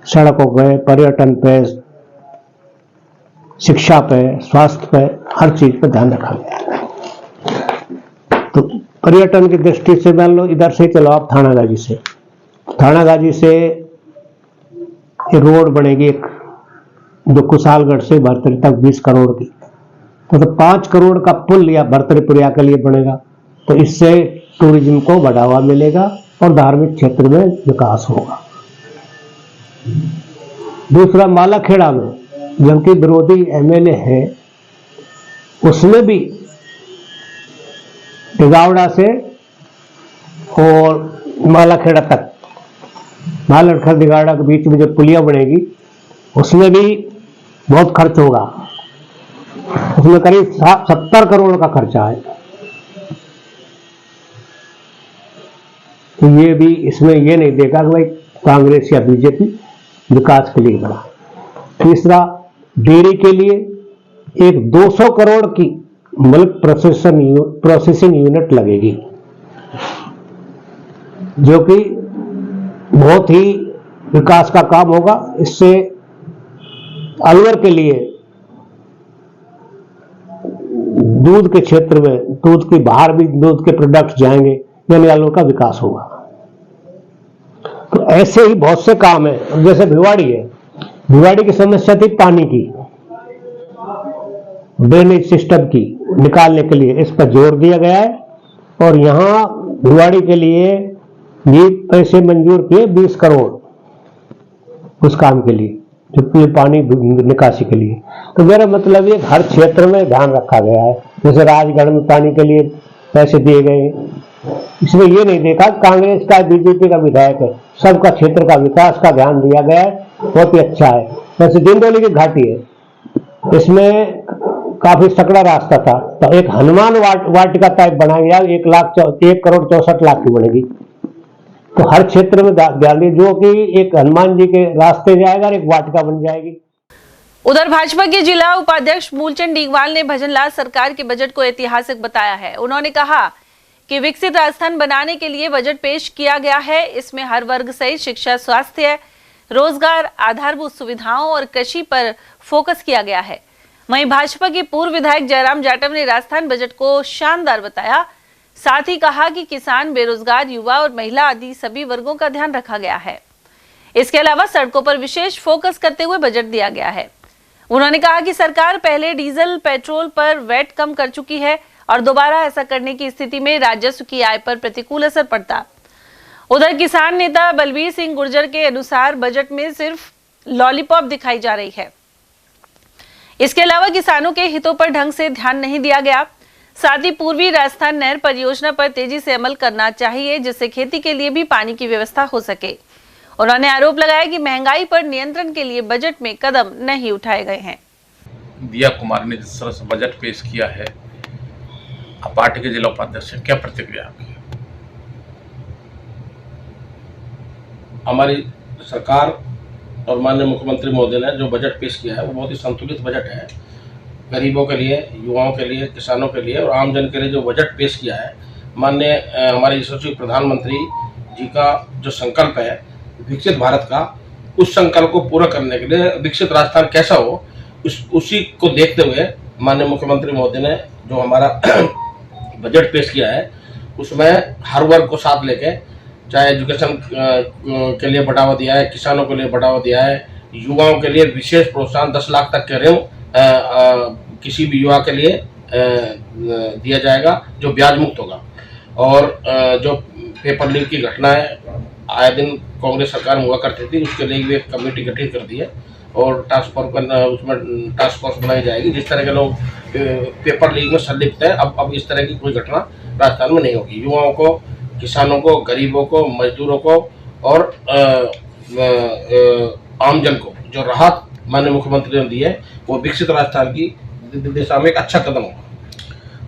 सड़कों पे, पर्यटन पे, शिक्षा पे, स्वास्थ्य पे, हर चीज पे ध्यान रखा गया है। तो पर्यटन की दृष्टि से मान लो इधर से चलो आप थानागाजी से रोड बनेगी एक, जो कुशालगढ़ से भरतरी तक 20 करोड़ की, तो 5 करोड़ का पुल या भरतरीपुरिया के लिए बनेगा। तो इससे टूरिज्म को बढ़ावा मिलेगा और धार्मिक क्षेत्र में विकास होगा। दूसरा, मालाखेड़ा में जबकि विरोधी एमएलए है, उसमें भी टिगावड़ा से और मालाखेड़ा तक, मालाखेड़ा टिगावड़ा के बीच में जो पुलिया बनेगी उसमें भी बहुत खर्च होगा। उसमें करीब 70 करोड़ का खर्चा है। तो ये भी इसमें ये नहीं देखा कि भाई कांग्रेस या बीजेपी विकास के लिए बना। तीसरा, डेयरी के लिए एक 200 करोड़ की मिल्क प्रोसेसिंग यूनिट लगेगी, जो कि बहुत ही विकास का काम होगा। इससे अलवर के लिए दूध के क्षेत्र में, दूध के बाहर भी दूध के प्रोडक्ट जाएंगे, यानी अलवर का विकास होगा। तो ऐसे ही बहुत से काम है। जैसे भिवाड़ी है, भिवाड़ी की समस्या थी पानी की, ड्रेनेज सिस्टम की निकालने के लिए, इस पर जोर दिया गया है और यहाँ भिवाड़ी के लिए भी पैसे मंजूर किए 20 करोड़ उस काम के लिए, जो पानी निकासी के लिए। तो मेरा मतलब ये हर क्षेत्र में ध्यान रखा गया है। जैसे राजगढ़ में पानी के लिए पैसे दिए गए, इसमें ये नहीं देखा कांग्रेस का बीजेपी का विधायक है, सबका क्षेत्र का विकास का ध्यान दिया गया है, बहुत ही अच्छा है। जैसे दिंडोली की घाटी है, इसमें काफी सकड़ा रास्ता था, तो एक हनुमान वाटिका टाइप बनाया गया, 1 करोड़ 64 लाख की बनेगी। तो हर क्षेत्र में ध्यान दिए, जो कि एक हनुमान जी के रास्ते जाएगा और एक वाटिका बन जाएगी। उधर भाजपा के जिला उपाध्यक्ष मूलचंद डीगवाल ने भजनलाल सरकार के बजट को ऐतिहासिक बताया है। उन्होंने कहा कि विकसित राजस्थान बनाने के लिए बजट पेश किया गया है। इसमें हर वर्ग सहित शिक्षा, स्वास्थ्य, रोजगार, आधारभूत सुविधाओं और कृषि पर फोकस किया गया है। वहीं भाजपा के पूर्व विधायक जयराम जाटव ने राजस्थान बजट को शानदार बताया। साथ ही कहा कि किसान, बेरोजगार, युवा और महिला आदि सभी वर्गों का ध्यान रखा गया है। इसके अलावा सड़कों पर विशेष फोकस करते हुए बजट दिया गया है। उन्होंने कहा कि सरकार पहले डीजल, पेट्रोल पर वैट कम कर चुकी है और दोबारा ऐसा करने की स्थिति में राजस्व की आय पर प्रतिकूल असर पड़ता। उधर किसान नेता बलबीर सिंह गुर्जर के अनुसार बजट में सिर्फ लॉलीपॉप दिखाई जा रही है। इसके अलावा किसानों के हितों पर ढंग से ध्यान नहीं दिया गया। साथ ही पूर्वी राजस्थान नहर परियोजना पर तेजी से अमल करना चाहिए, जिससे खेती के लिए भी पानी की व्यवस्था हो सके। उन्होंने आरोप लगाया कि महंगाई पर नियंत्रण के लिए बजट में कदम नहीं उठाए गए हैं। दिया कुमार ने जिस तरह से बजट पेश किया है, पार्टी के जिला उपाध्यक्ष, क्या प्रतिक्रिया आपकी? हमारी सरकार और माननीय मुख्यमंत्री महोदय ने जो बजट पेश किया है वो बहुत ही संतुलित बजट है। गरीबों के लिए, युवाओं के लिए, किसानों के लिए और आम जन के लिए जो बजट पेश किया है, माननीय हमारे यशस्वी प्रधानमंत्री जी का जो संकल्प है विकसित भारत का, उस संकल्प को पूरा करने के लिए विकसित राजस्थान कैसा हो, उसी को देखते हुए माननीय मुख्यमंत्री महोदय ने जो हमारा बजट पेश किया है उसमें हर वर्ग को साथ लेके, चाहे एजुकेशन के लिए बढ़ावा दिया है, किसानों के लिए बढ़ावा दिया है, युवाओं के लिए विशेष प्रोत्साहन 10 लाख तक के ऋण किसी भी युवा के लिए दिया जाएगा जो ब्याज मुक्त होगा। और जो पेपर लीक की घटना है आए दिन कांग्रेस सरकार में हुआ करती थी, उसके लिए भी एक कमेटी गठित कर दी है और टास्क फोर्स बनाई जाएगी। जिस तरह के लोग पेपर लीक में संलिप्त है, अब इस तरह की कोई घटना राजस्थान में नहीं होगी। युवाओं को, किसानों को, गरीबों को, मजदूरों को और आमजन को जो राहत माननीय मुख्यमंत्री ने दी है, वो विकसित राजस्थान की दिशा में एक अच्छा कदम होगा।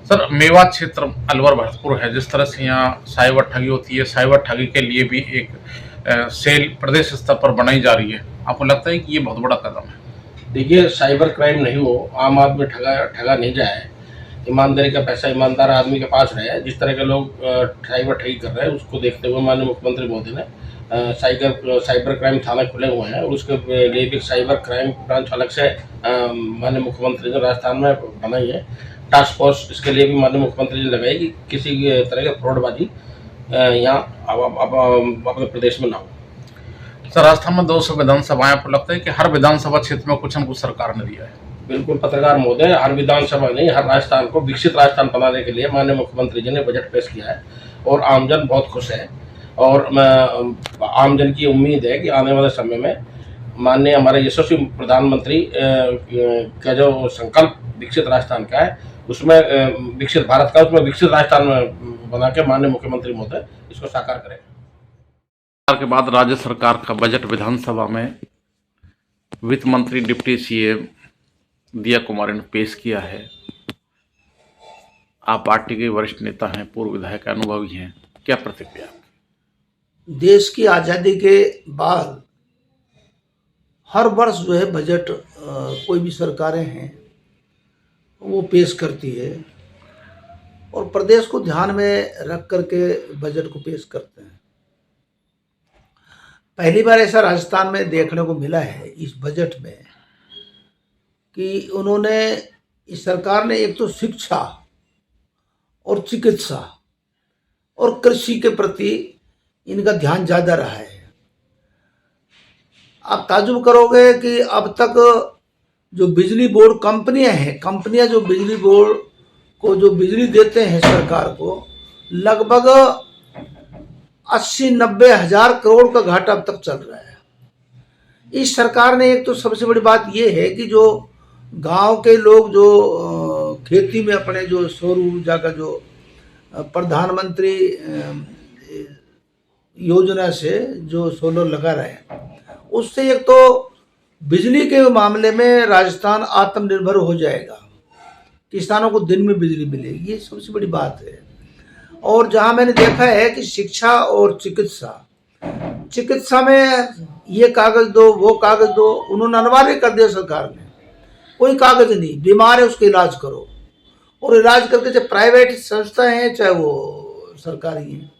सर, मेवात क्षेत्र अलवर भरतपुर है, जिस तरह से यहाँ साइबर ठगी होती है, साइबर ठगी के लिए भी एक सेल प्रदेश स्तर पर बनाई जा रही है। आपको लगता है कि ये बहुत बड़ा कदम है? देखिए, साइबर क्राइम नहीं हो, आम आदमी ठगा नहीं जाए, ईमानदारी का पैसा ईमानदार आदमी के पास रहे। जिस तरह के लोग साइबर ठगी कर रहे हैं, उसको देखते हुए माननीय मुख्यमंत्री मोदी ने साइबर क्राइम थाना खुले हुए हैं और उसके लिए भी साइबर क्राइम ब्रांच अलग से माननीय मुख्यमंत्री ने राजस्थान में बनाई है। टास्क फोर्स इसके लिए भी माननीय मुख्यमंत्री ने लगाई कि किसी तरह की फ्रॉडबाजी यहाँ अपने प्रदेश में ना हो। सर, राजस्थान में 200 विधानसभाएं, आपको लगता है कि हर विधानसभा क्षेत्र में कुछ न कुछ सरकार ने दिया है? बिल्कुल पत्रकार महोदय, हर विधानसभा नहीं, हर राजस्थान को विकसित राजस्थान बनाने के लिए माननीय मुख्यमंत्री जी ने बजट पेश किया है और आमजन बहुत खुश है। और आमजन की उम्मीद है कि आने वाले समय में माननीय हमारे यशस्वी प्रधानमंत्री का जो संकल्प विकसित राजस्थान का है, उसमें विकसित भारत का, उसमें विकसित राजस्थान में बना के माननीय मुख्यमंत्री महोदय इसको साकार करें। के बाद राज्य सरकार का बजट विधानसभा में वित्त मंत्री डिप्टी सीएम दिया कुमारी ने पेश किया है। आप पार्टी के वरिष्ठ नेता हैं, पूर्व विधायक, अनुभवी हैं, क्या प्रतिक्रिया? देश की आज़ादी के बाद हर वर्ष जो है बजट कोई भी सरकारें हैं वो पेश करती है और प्रदेश को ध्यान में रख करके बजट को पेश करते हैं। पहली बार ऐसा राजस्थान में देखने को मिला है इस बजट में कि उन्होंने, इस सरकार ने एक तो शिक्षा और चिकित्सा और कृषि के प्रति इनका ध्यान ज़्यादा रहा है। आप ताजुब करोगे कि अब तक जो बिजली बोर्ड कंपनियां जो बिजली बोर्ड को जो बिजली देते हैं सरकार को, लगभग 80-90 हज़ार करोड़ का घाटा अब तक चल रहा है। इस सरकार ने, एक तो सबसे बड़ी बात यह है कि जो गांव के लोग जो खेती में अपने जो सौर ऊर्जा का जो प्रधानमंत्री योजना से जो सोलर लगा रहे हैं, उससे एक तो बिजली के मामले में राजस्थान आत्मनिर्भर हो जाएगा, किसानों को दिन में बिजली मिलेगी, ये सबसे बड़ी बात है। और जहां मैंने देखा है कि शिक्षा और चिकित्सा में ये कागज दो, वो कागज दो, उन्होंने अनिवार्य कर दिया सरकार ने। कोई कागज नहीं, बीमार है उसका इलाज करो, और इलाज करके चाहे प्राइवेट संस्था है चाहे वो सरकारी है,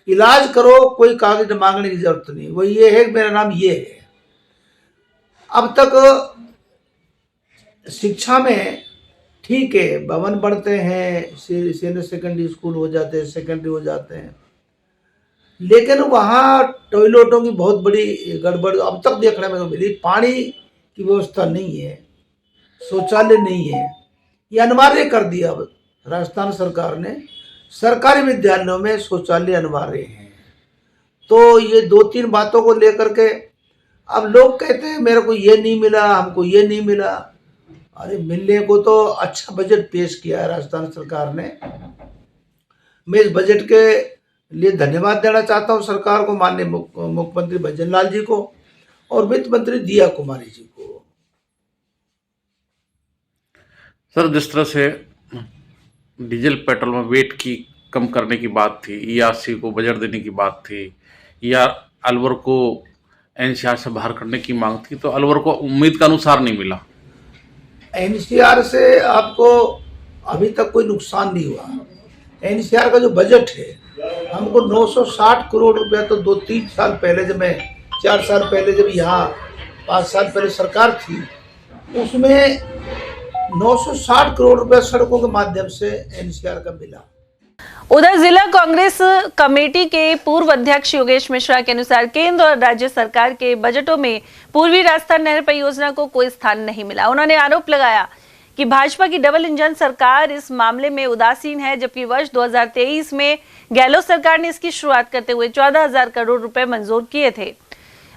इलाज करो, कोई कागज मांगने की जरूरत नहीं। वो ये है, मेरा नाम ये है। अब तक शिक्षा में ठीक है, भवन बढ़ते हैं, सीनियर सेकेंडरी स्कूल हो जाते हैं, सेकेंडरी हो जाते हैं, लेकिन वहाँ टॉयलेटों की बहुत बड़ी गड़बड़ अब तक देखने में मिली। पानी की व्यवस्था नहीं है, शौचालय नहीं है, ये अनिवार्य कर दिया अब राजस्थान सरकार ने। सरकारी विद्यालयों में शौचालय अनिवार्य है। तो ये 2-3 बातों को लेकर के अब लोग कहते हैं मेरे को ये नहीं मिला, हमको ये नहीं मिला। अरे मिलने को तो अच्छा बजट पेश किया है राजस्थान सरकार ने। मैं इस बजट के लिए धन्यवाद देना चाहता हूं सरकार को, माननीय मुख्यमंत्री भजन लाल जी को और वित्त मंत्री दिया कुमारी जी को। सर, जिस तरह से डीजल पेट्रोल में वेट की कम करने की बात थी, ईआरसी को बजट देने की बात थी, या अलवर को एनसीआर से बाहर करने की मांग थी, तो अलवर को उम्मीद के अनुसार नहीं मिला। एनसीआर से आपको अभी तक कोई नुकसान नहीं हुआ। एनसीआर का जो बजट है, हमको 960 करोड़ रुपया तो 2-3 साल पहले, जब मैं 4 साल पहले जब यहाँ 5 साल पहले सरकार थी, उसमें 960 करोड़ रुपया सड़कों के माध्यम से एनसीआर का मिला। उधर जिला कांग्रेस कमेटी के पूर्व अध्यक्ष योगेश मिश्रा के अनुसार केंद्र और राज्य सरकार के बजटों में पूर्वी राजस्थान नहर परियोजना को कोई स्थान नहीं मिला। उन्होंने आरोप लगाया कि भाजपा की डबल इंजन सरकार इस मामले में उदासीन है, जबकि वर्ष 2023 में गहलोत सरकार ने इसकी शुरुआत करते हुए 14,000 करोड़ रुपए मंजूर किए थे।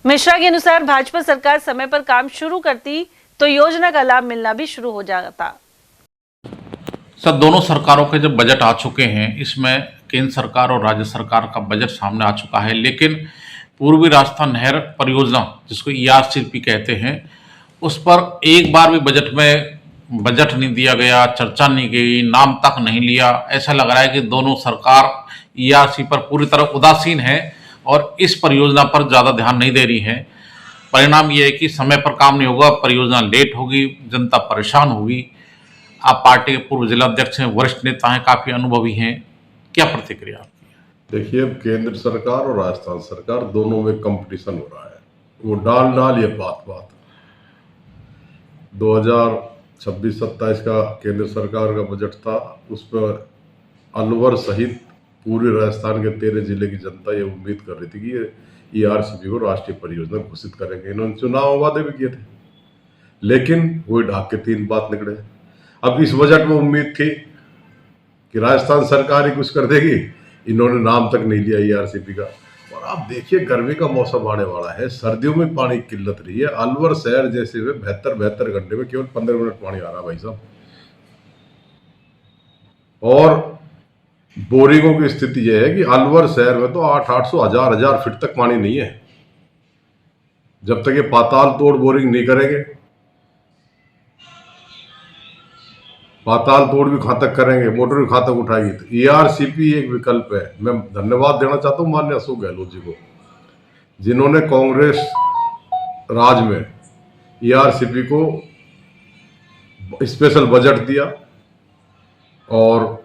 मिश्रा के अनुसार भाजपा सरकार समय पर काम शुरू करती तो योजना का लाभ मिलना भी शुरू हो जाता। सर, दोनों सरकारों के जब बजट आ चुके हैं, इसमें केंद्र सरकार और राज्य सरकार का बजट सामने आ चुका है, लेकिन पूर्वी राजस्थान नहर परियोजना जिसको ERCP कहते हैं, उस पर एक बार भी बजट में बजट नहीं दिया गया, चर्चा नहीं की, नाम तक नहीं लिया। ऐसा लग रहा है कि दोनों सरकार ERC पर पूरी तरह उदासीन है और इस परियोजना पर ज़्यादा ध्यान नहीं दे रही है। परिणाम ये है कि समय पर काम नहीं होगा, परियोजना लेट होगी, जनता परेशान होगी। आप पार्टी के पूर्व जिला अध्यक्ष हैं, वरिष्ठ नेता हैं, काफ़ी अनुभवी हैं, क्या प्रतिक्रिया आपकी? देखिए, अब केंद्र सरकार और राजस्थान सरकार दोनों में कंपटीशन हो रहा है। वो डाल ये बात 2026-27 का केंद्र सरकार का बजट था, उस पर अलवर सहित पूरे राजस्थान के 13 जिले की जनता ये उम्मीद कर रही थी कि ये ERCP को राष्ट्रीय परियोजना घोषित करेंगे। इन्होंने चुनाव वादे भी किए थे, लेकिन वही ढाक के 3 बात निकले। अब इस बजट में उम्मीद थी कि राजस्थान सरकार ही कुछ कर देगी, इन्होंने नाम तक नहीं लिया ERCP का। और आप देखिए, गर्मी का मौसम आने वाला है, सर्दियों में पानी की किल्लत रही है। अलवर शहर जैसे में 72 घंटे में केवल 15 मिनट पानी आ रहा भाई साहब। और बोरिंगों की स्थिति यह है कि अलवर शहर में तो 800, 1000 फीट तक पानी नहीं है। जब तक ये पाताल तोड़ बोरिंग नहीं करेंगे, पाताल तोड़ भी कहाँ तक करेंगे, मोटर भी कहाँ तक उठाएगी, तो ERCP एक विकल्प है। मैं धन्यवाद देना चाहता हूँ माननीय अशोक गहलोत जी को, जिन्होंने कांग्रेस राज में ERCP को स्पेशल बजट दिया और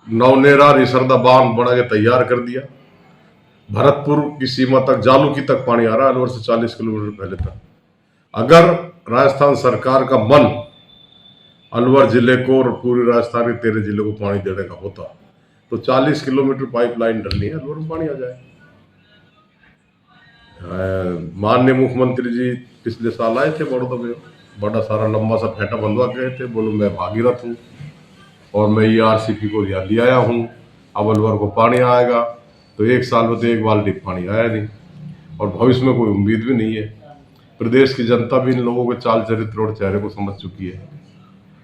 नवनेरा रिसरदा बांध बना के तैयार कर दिया। भरतपुर की सीमा तक, जालूकी तक पानी आ रहा है, अलवर से 40 किलोमीटर पहले तक। अगर राजस्थान सरकार का मन अलवर जिले को और पूरे राजस्थान के 13 जिले को पानी देने का होता तो 40 किलोमीटर पाइपलाइन डलनी है, अलवर में पानी आ जाए। माननीय मुख्यमंत्री जी पिछले साल आए थे बड़ौदा में, बड़ा सारा लंबा सा फेंटा बंधवा गए थे, बोलो मैं भागीरथ हूँ और मैं ERCP को यहाँ ले आया हूँ, अब अलवर को पानी आएगा। तो 1 साल में तो 1 बाल्टी पानी आया नहीं और भविष्य में कोई उम्मीद भी नहीं है। प्रदेश की जनता भी इन लोगों के चाल चरित्र और चेहरे को समझ चुकी है।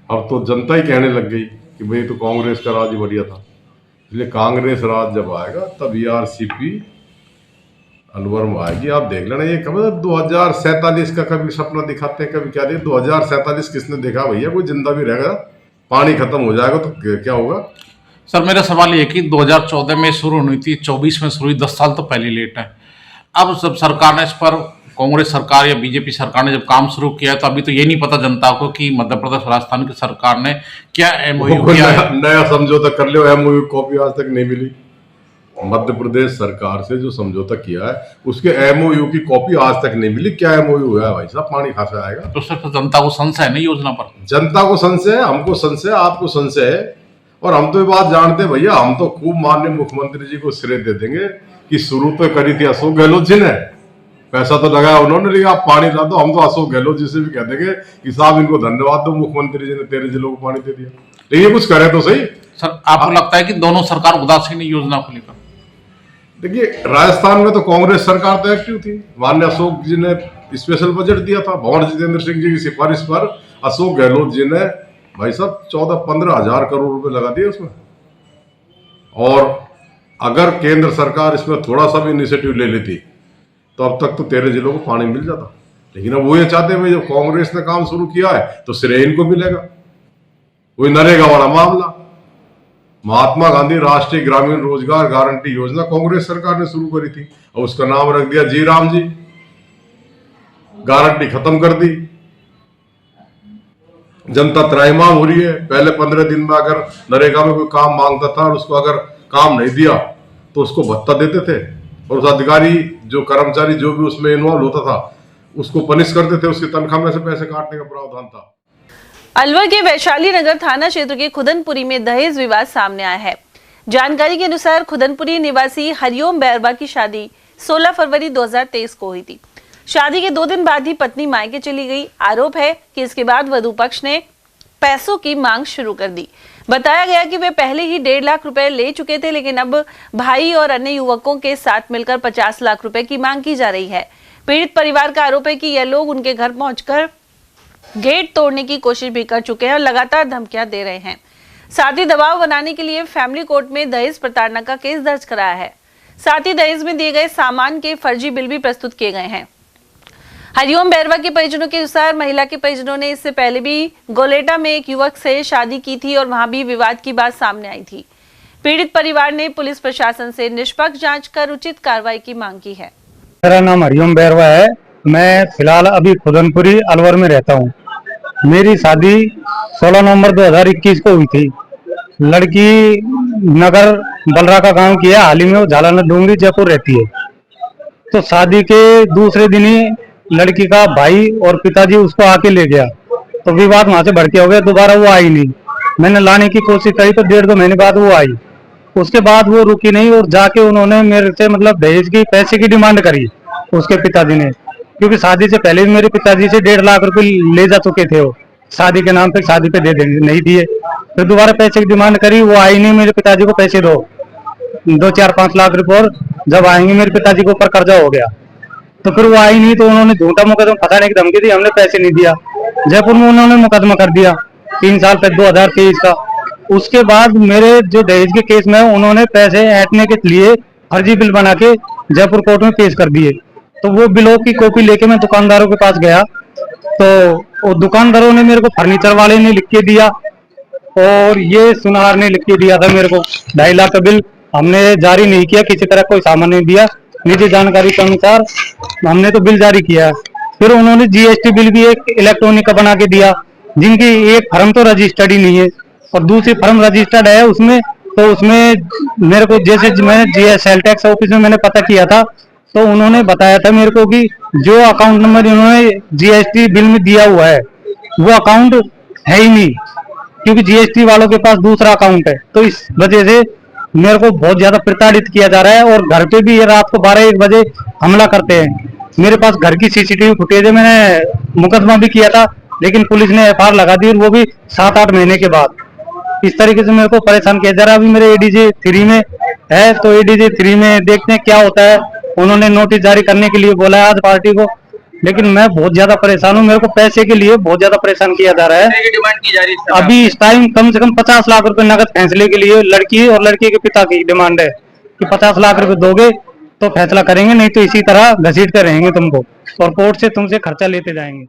अब तो जनता ही कहने लग गई कि भाई तो कांग्रेस का राज ही बढ़िया था। इसलिए कांग्रेस राज जब आएगा तब ERCP अलवर में आएगी। आप देख लेना, ये कब 2047 का कभी सपना दिखाते हैं, कभी क्या दे। 2047 किसने देखा भैया? कोई जिंदा भी रहेगा, पानी खत्म हो जाएगा तो क्या होगा? सर, मेरा सवाल ये कि 2014 में शुरू हुई थी, 24 में शुरू हुई, 10 साल तो पहले लेट है। अब जब सरकार ने इस पर, कांग्रेस सरकार या बीजेपी सरकार ने जब काम शुरू किया तो अभी तो ये नहीं पता जनता को कि मध्य प्रदेश राजस्थान की सरकार ने क्या MOU किया है। नया समझौता कर लो, MOU कॉपी आज तक नहीं मिली। मध्य प्रदेश सरकार से जो समझौता किया है उसके MOU की कॉपी आज तक नहीं मिली। क्या MOU हुआ है भाई साहब? पानी कहाँ से आएगा? तो सिर्फ जनता को संशय है नहीं योजना पर? जनता को संशय है, हमको संशय है, आपको संशय है। और हम तो ये बात जानते हैं भैया, हम तो खूब माननीय मुख्यमंत्री जी को श्रेय दे देंगे कि शुरू तो करी थी अशोक गहलोत जी ने, पैसा तो लगाया उन्होंने, लेकिन आप पानी ला दो। हम तो अशोक गहलोत जी से भी कह देंगे कि साहब इनको धन्यवाद दो, मुख्यमंत्री जी ने 13 जिलों को पानी दे दिया, लेकिन कुछ करे तो सही। सर, आपको लगता है कि दोनों सरकार उदासीन है योजना को लेकर? देखिए, राजस्थान में तो कांग्रेस सरकार तो एक्टिव थी। माननीय अशोक जी ने स्पेशल बजट दिया था, भंवर जितेंद्र सिंह जी की सिफारिश पर अशोक गहलोत जी ने भाई साहब 14-15 हजार करोड़ रुपए लगा दिए उसमें। और अगर केंद्र सरकार इसमें थोड़ा सा भी इनिशिएटिव ले लेती तो अब तक तो 13 जिलों को पानी मिल जाता। लेकिन अब वो ये चाहते हैं भाई, जब कांग्रेस ने काम शुरू किया है तो श्रेय इनको मिलेगा। वही नरेगा वाला मामला, महात्मा गांधी राष्ट्रीय ग्रामीण रोजगार गारंटी योजना कांग्रेस सरकार ने शुरू करी थी और उसका नाम रख दिया जी राम जी। गारंटी खत्म कर दी, जनता त्राहिमाम हो रही है। पहले 15 दिन में अगर नरेगा में कोई काम मांगता था और उसको अगर काम नहीं दिया तो उसको भत्ता देते थे और उस अधिकारी जो कर्मचारी जो भी उसमें इन्वॉल्व होता था उसको पनिश करते थे, उसकी तनख्वाह में से पैसे काटने का प्रावधान था। अलवर के वैशाली नगर थाना क्षेत्र के खुदनपुरी में दहेज विवाद सामने आया है। जानकारी के अनुसार खुदनपुरी निवासी हरिओम बैरवा की शादी 16 फरवरी 2023 को हुई थी। शादी के 2 दिन बाद ही पत्नी मायके चली गई। आरोप है कि इसके बाद वधू पक्ष ने पैसों की मांग शुरू कर दी। बताया गया कि वे पहले ही 1.5 लाख रुपए ले चुके थे, लेकिन अब भाई और अन्य युवकों के साथ मिलकर 50 लाख रुपए की मांग की जा रही है। पीड़ित परिवार का आरोप है कि यह लोग उनके घर पहुंचकर गेट तोड़ने की कोशिश भी कर चुके हैं और लगातार धमकियां दे रहे हैं। साथ ही दबाव बनाने के लिए फैमिली कोर्ट में दहेज प्रताड़ना का केस दर्ज कराया है। साथ ही दहेज में दिए गए सामान के फर्जी बिल भी प्रस्तुत किए गए हैं। हरिओम बैरवा के परिजनों के अनुसार महिला के परिजनों ने इससे पहले भी गोलेटा में एक युवक से शादी की थी और वहां भी विवाद की बात सामने आई थी। पीड़ित परिवार ने पुलिस प्रशासन से निष्पक्ष जांच कर उचित कार्रवाई की मांग की है। मेरा नाम हरिओम बैरवा है। मैं फिलहाल अभी खुदनपुरी अलवर में रहता हूँ। मेरी शादी 16 नवंबर 2021 को हुई थी। लड़की नगर बलरा का गांव की है, हाल ही में वो झालाना डूंगरी जयपुर रहती है। तो शादी के दूसरे दिन ही लड़की का भाई और पिताजी उसको आके ले गया, तो विवाद वहां से भड़के हो गया। दोबारा वो आई नहीं। मैंने लाने की कोशिश करी तो 1.5-2 महीने बाद वो आई। उसके बाद वो रुकी नहीं और जाके उन्होंने मेरे से मतलब दहेज की पैसे की डिमांड करी उसके पिताजी ने, क्योंकि शादी से पहले भी मेरे पिताजी से 1.5 लाख रुपए ले जा चुके थे। वो शादी के नाम पे शादी पे दे देंगे, नहीं दिए। फिर दोबारा पैसे की डिमांड करी, वो आई नहीं। मेरे पिताजी को पैसे दो 2-4-5 लाख रुपए, और जब आएंगे मेरे पिताजी को ऊपर कर्जा हो गया। तो फिर वो आई नहीं, तो उन्होंने झूठा मुकदमा फंसाने की धमकी दी। हमने पैसे नहीं दिया। जयपुर में उन्होंने मुकदमा कर दिया 3 साल तक 2023 का। उसके बाद मेरे जो दहेज के केस में उन्होंने पैसे ऐंठने के लिए फर्जी बिल बना के जयपुर कोर्ट में पेश कर दिए। तो वो बिलों की कॉपी लेके मैं दुकानदारों के पास गया, तो वो दुकानदारों ने मेरे को, फर्नीचर वाले ने लिख के दिया और ये सुनार ने लिख के दिया था मेरे को 2.5 लाख का बिल। हमने जारी नहीं किया, किसी तरह कोई सामान नहीं दिया। निजी जानकारी के अनुसार हमने तो बिल जारी किया। फिर उन्होंने जीएसटी बिल भी एक इलेक्ट्रॉनिक का बना के दिया, जिनकी एक फर्म तो रजिस्टर्ड ही नहीं है और दूसरी फर्म रजिस्टर्ड है उसमें। तो उसमें मेरे को, जैसे मैं सेल टैक्स ऑफिस में मैंने पता किया था, तो उन्होंने बताया था मेरे को कि जो अकाउंट नंबर इन्होंने जीएसटी बिल में दिया हुआ है वो अकाउंट है ही नहीं, क्योंकि जीएसटी वालों के पास दूसरा अकाउंट है। तो इस वजह से मेरे को बहुत ज्यादा प्रताड़ित किया जा रहा है और घर पे भी ये रात को 12-1 बजे हमला करते हैं। मेरे पास घर की सीसीटीवी फुटेज है। मैंने मुकदमा भी किया था, लेकिन पुलिस ने एफआईआर लगा दी, और वो भी 7-8 महीने के बाद। इस तरीके से मेरे को परेशान किया जा रहा है। अभी मेरे एडीजे 3 में है, तो एडीजे 3 में देखते हैं क्या होता है। उन्होंने नोटिस जारी करने के लिए बोला है आज पार्टी को, लेकिन मैं बहुत ज्यादा परेशान हूँ। मेरे को पैसे के लिए बहुत ज्यादा परेशान किया जा रहा है। डिमांड की जा रही है अभी इस टाइम कम से कम 50 लाख रुपए नगद फैसले के लिए लड़की और लड़के के पिता की डिमांड है कि 50 लाख रुपए दोगे तो फैसला करेंगे, नहीं तो इसी तरह घसीटते रहेंगे तुमको और कोर्ट से तुमसे खर्चा लेते जाएंगे।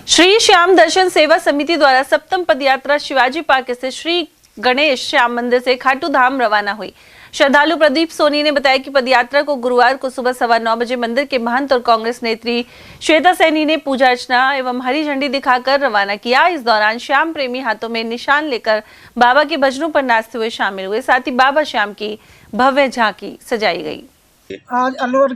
श्री श्याम दर्शन सेवा समिति द्वारा सप्तम पदयात्रा शिवाजी पार्क स्थित श्री गणेश श्याम मंदिर से खाटू धाम रवाना हुई। श्रद्धालु प्रदीप सोनी ने बताया कि पदयात्रा को गुरुवार को सुबह 9:15 बजे मंदिर के महंत और कांग्रेस नेत्री श्वेता सैनी ने पूजा अर्चना एवं हरी झंडी दिखाकर रवाना किया। इस दौरान श्याम प्रेमी हाथों में निशान लेकर बाबा के भजनों पर नाचते हुए शामिल हुए। साथ ही बाबा श्याम की भव्य झांकी सजाई गई। आज अलवर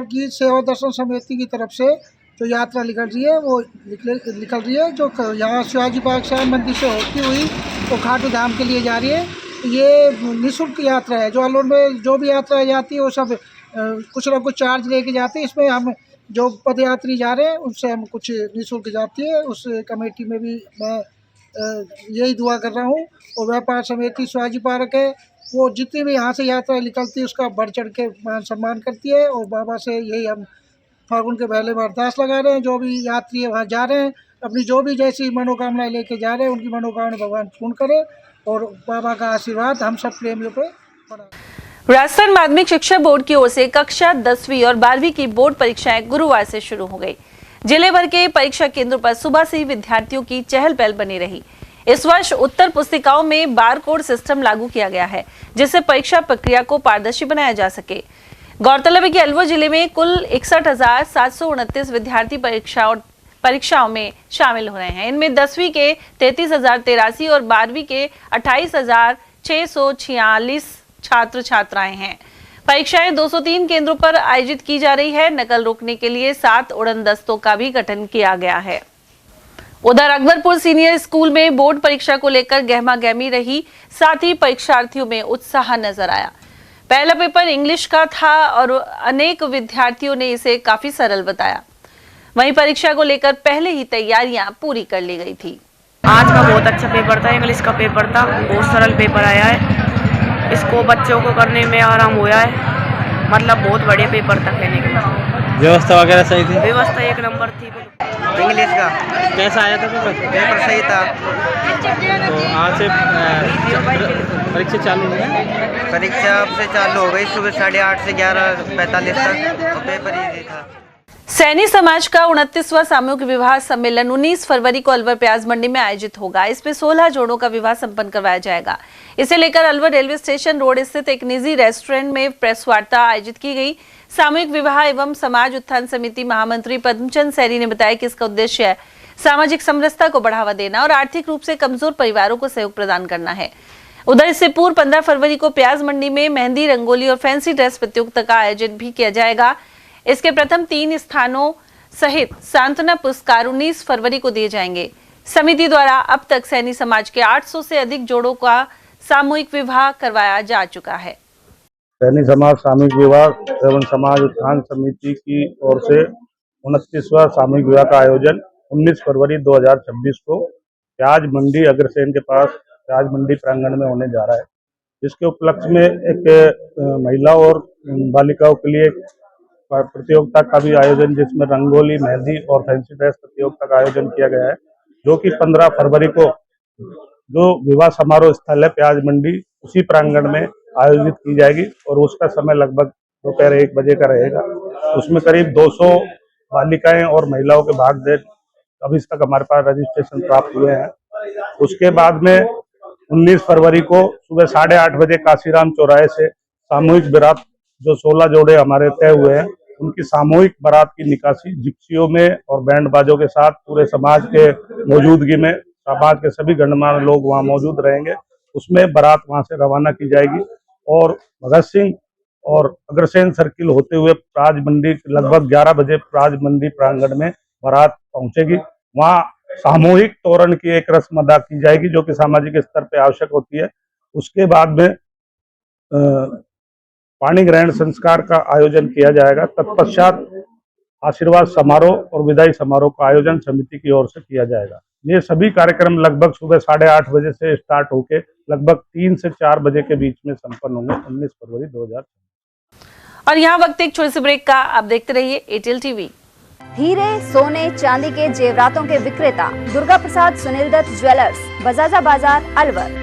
की सेवा दर्शन समिति की तरफ से जो यात्रा निकल रही है वो निकल रही है, जो यहाँ शिवाजी पार्क श्याम मंदिर से होती हुई तो खाटू धाम के लिए जा रही है। ये निःशुल्क यात्रा है। जो अलवर में जो भी यात्रा जाती है वो सब कुछ ना कुछ चार्ज लेके जाते हैं। इसमें हम जो पदयात्री जा रहे हैं उनसे हम कुछ निःशुल्क जाती है। उस कमेटी में भी मैं यही दुआ कर रहा हूँ। और व्यापार समिति शिवाजी पार्क है, वो जितनी भी यहाँ से यात्रा निकलती है उसका बढ़ चढ़ के मान सम्मान करती है। और बाबा से यही हम फागुन के पहले में अरदास लगा रहे हैं। जो भी यात्री वहाँ जा रहे हैं, अपनी जो भी जैसी मनोकामनाएं लेके जा रहे हैं, उनकी मनोकामना भगवान पूर्ण करे और बाबा का आशीर्वाद हम सब प्रेमियों पे बना। राजस्थान माध्यमिक शिक्षा बोर्ड की ओर से कक्षा 10वीं और 12वीं की बोर्ड परीक्षाएं गुरुवार से शुरू हो गई। जिले भर के परीक्षा केंद्रों पर सुबह से ही विद्यार्थियों की चहल पहल बनी रही। इस वर्ष उत्तर पुस्तिकाओं में बारकोड सिस्टम लागू किया गया है, जिससे परीक्षा प्रक्रिया को पारदर्शी बनाया जा सके। गौरतलब है कि अलवर जिले में कुल 61,729 विद्यार्थी परीक्षाओं में शामिल हो रहे हैं। इनमें 10वीं के 33,083 और 12वीं के 28,646 छात्र छात्राएं हैं। परीक्षाएं 203 केंद्रों पर आयोजित की जा रही है। नकल रोकने के लिए 7 उड़न दस्तों का भी गठन किया गया है। उधर अकबरपुर सीनियर स्कूल में बोर्ड परीक्षा को लेकर गहमा गहमी रही, साथ ही परीक्षार्थियों में उत्साह नजर आया। पहला पेपर इंग्लिश का था और अनेक विद्यार्थियों ने इसे काफी सरल बताया। वहीं परीक्षा को लेकर पहले ही तैयारियां पूरी कर ली गई थी। आज का बहुत अच्छा पेपर था, इंग्लिश का पेपर था, बहुत सरल पेपर आया है। इसको बच्चों को करने में आराम हुआ है, मतलब बहुत बढ़िया पेपर था कहने के। व्यवस्था वगैरह सही थी? व्यवस्था एक नंबर थी। इंग्लिश का कैसा आया था पेपर? पेपर सही था। तो आज से परीक्षा चालू हुई है? परीक्षा अब से चालू हो गई, सुबह 8:30 से 11:45 तक, और पेपर इजी था। सैनी समाज का 29वां सामूहिक विवाह सम्मेलन 19 फरवरी को अलवर प्याज मंडी में आयोजित होगा। इसमें 16 जोड़ों का विवाह संपन्न करवाया जाएगा। इसे लेकर अलवर रेलवे स्टेशन रोड स्थित एक निजी रेस्टोरेंट में प्रेस वार्ता आयोजित की गई। सामूहिक विवाह एवं समाज उत्थान समिति महामंत्री पद्मचंद सैनी ने बताया कि इसका उद्देश्य है सामाजिक समरसता को बढ़ावा देना और आर्थिक रूप से कमजोर परिवारों को सहयोग प्रदान करना है। उधर इससे पूर्व 15 फरवरी को प्याज मंडी में मेहंदी, रंगोली और फैंसी ड्रेस प्रतियोगिता का आयोजन भी किया जाएगा। इसके प्रथम 3 स्थानों सहित सांत्वना पुरस्कार 19 फरवरी को दिए जाएंगे। समिति द्वारा अब तक सैनी समाज के 800 से अधिक जोड़ों का सामूहिक विवाह करवाया जा चुका है। सैनी समाज सामूहिक विवाह एवं समाज उत्थान समिति की ओर से 29वां सामूहिक विवाह का आयोजन 19 फरवरी 2026 को प्याज मंडी अग्रसेन के पास प्याज मंडी प्रांगण में होने जा रहा है। इसके उपलक्ष्य में एक महिला और बालिकाओं के लिए प्रतियोगिता का भी आयोजन, जिसमें रंगोली, मेहंदी और फैंसी ड्रेस प्रतियोगिता का आयोजन किया गया है, जो कि 15 फरवरी को जो विवाह समारोह स्थल है प्याज मंडी, उसी प्रांगण में आयोजित की जाएगी और उसका समय लगभग दोपहर 1 बजे का रहेगा। उसमें करीब 200 बालिकाएं और महिलाओं के भाग दे अभी तक हमारे पास रजिस्ट्रेशन प्राप्त हुए हैं। उसके बाद में 19 फरवरी को सुबह 8:30 बजे काशीराम चौराहे से सामूहिक बारात, जो 16 जोड़े हमारे तय हुए हैं, उनकी सामूहिक बारात की निकासी जिप्सियों में और बैंड बाजों के साथ पूरे समाज के मौजूदगी में, समाज के सभी गणमान्य लोग वहां मौजूद रहेंगे। उसमें बारात वहां से रवाना की जाएगी और भगत सिंह और अग्रसेन सर्किल होते हुए प्राज मंडी लगभग 11 बजे प्राज मंडी प्रांगण में बारात पहुंचेगी। वहां सामूहिक तोरण की एक रस्म अदा की जाएगी, जो कि सामाजिक स्तर पर आवश्यक होती है। उसके बाद में पाणी ग्रहण संस्कार का आयोजन किया जाएगा। तत्पश्चात आशीर्वाद समारोह और विदाई समारोह का आयोजन समिति की ओर से किया जाएगा। ये सभी कार्यक्रम लगभग सुबह 8:30 बजे से स्टार्ट होकर लगभग 3 से 4 बजे के बीच में संपन्न होंगे 19 फरवरी 2000। और यहाँ वक्त एक छोटे से ब्रेक का, आप देखते रहिए एटीएल टीवी। हीरे, सोने, चांदी के जेवरातों के विक्रेता दुर्गा प्रसाद सुनील दत्त ज्वेलर्स, बजाजा बाजार, अलवर।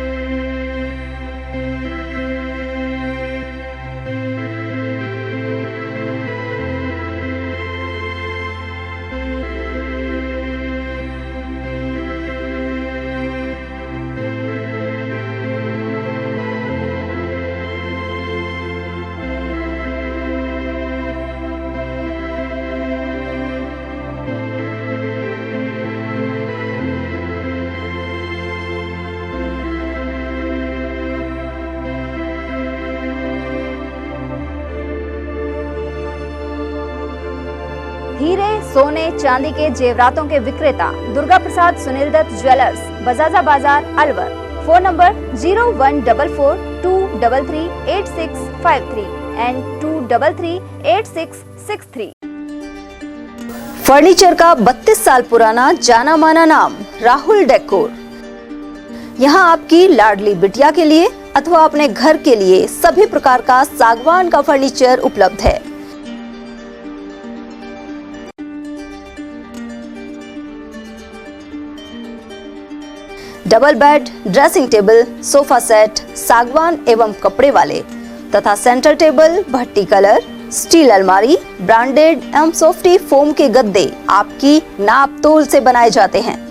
हीरे, सोने, चांदी के जेवरातों के विक्रेता दुर्गा प्रसाद सुनील दत्त ज्वेलर्स, बजाजा बाजार, Alwar. Phone number 0144233853 and 23386663। Furniture का 32 साल पुराना जाना माना नाम राहुल डेकोर। यहाँ आपकी लाडली बिटिया के लिए अथवा अपने घर के लिए सभी प्रकार का सागवान का फर्नीचर उपलब्ध है। Double bed, dressing table, sofa set सागवान एवं कपड़े वाले तथा सेंटर टेबल, भट्टी कलर, स्टील अलमारी, ब्रांडेड एवं सॉफ्टी फोम के गद्दे आपकी नाप तोल से बनाए जाते हैं।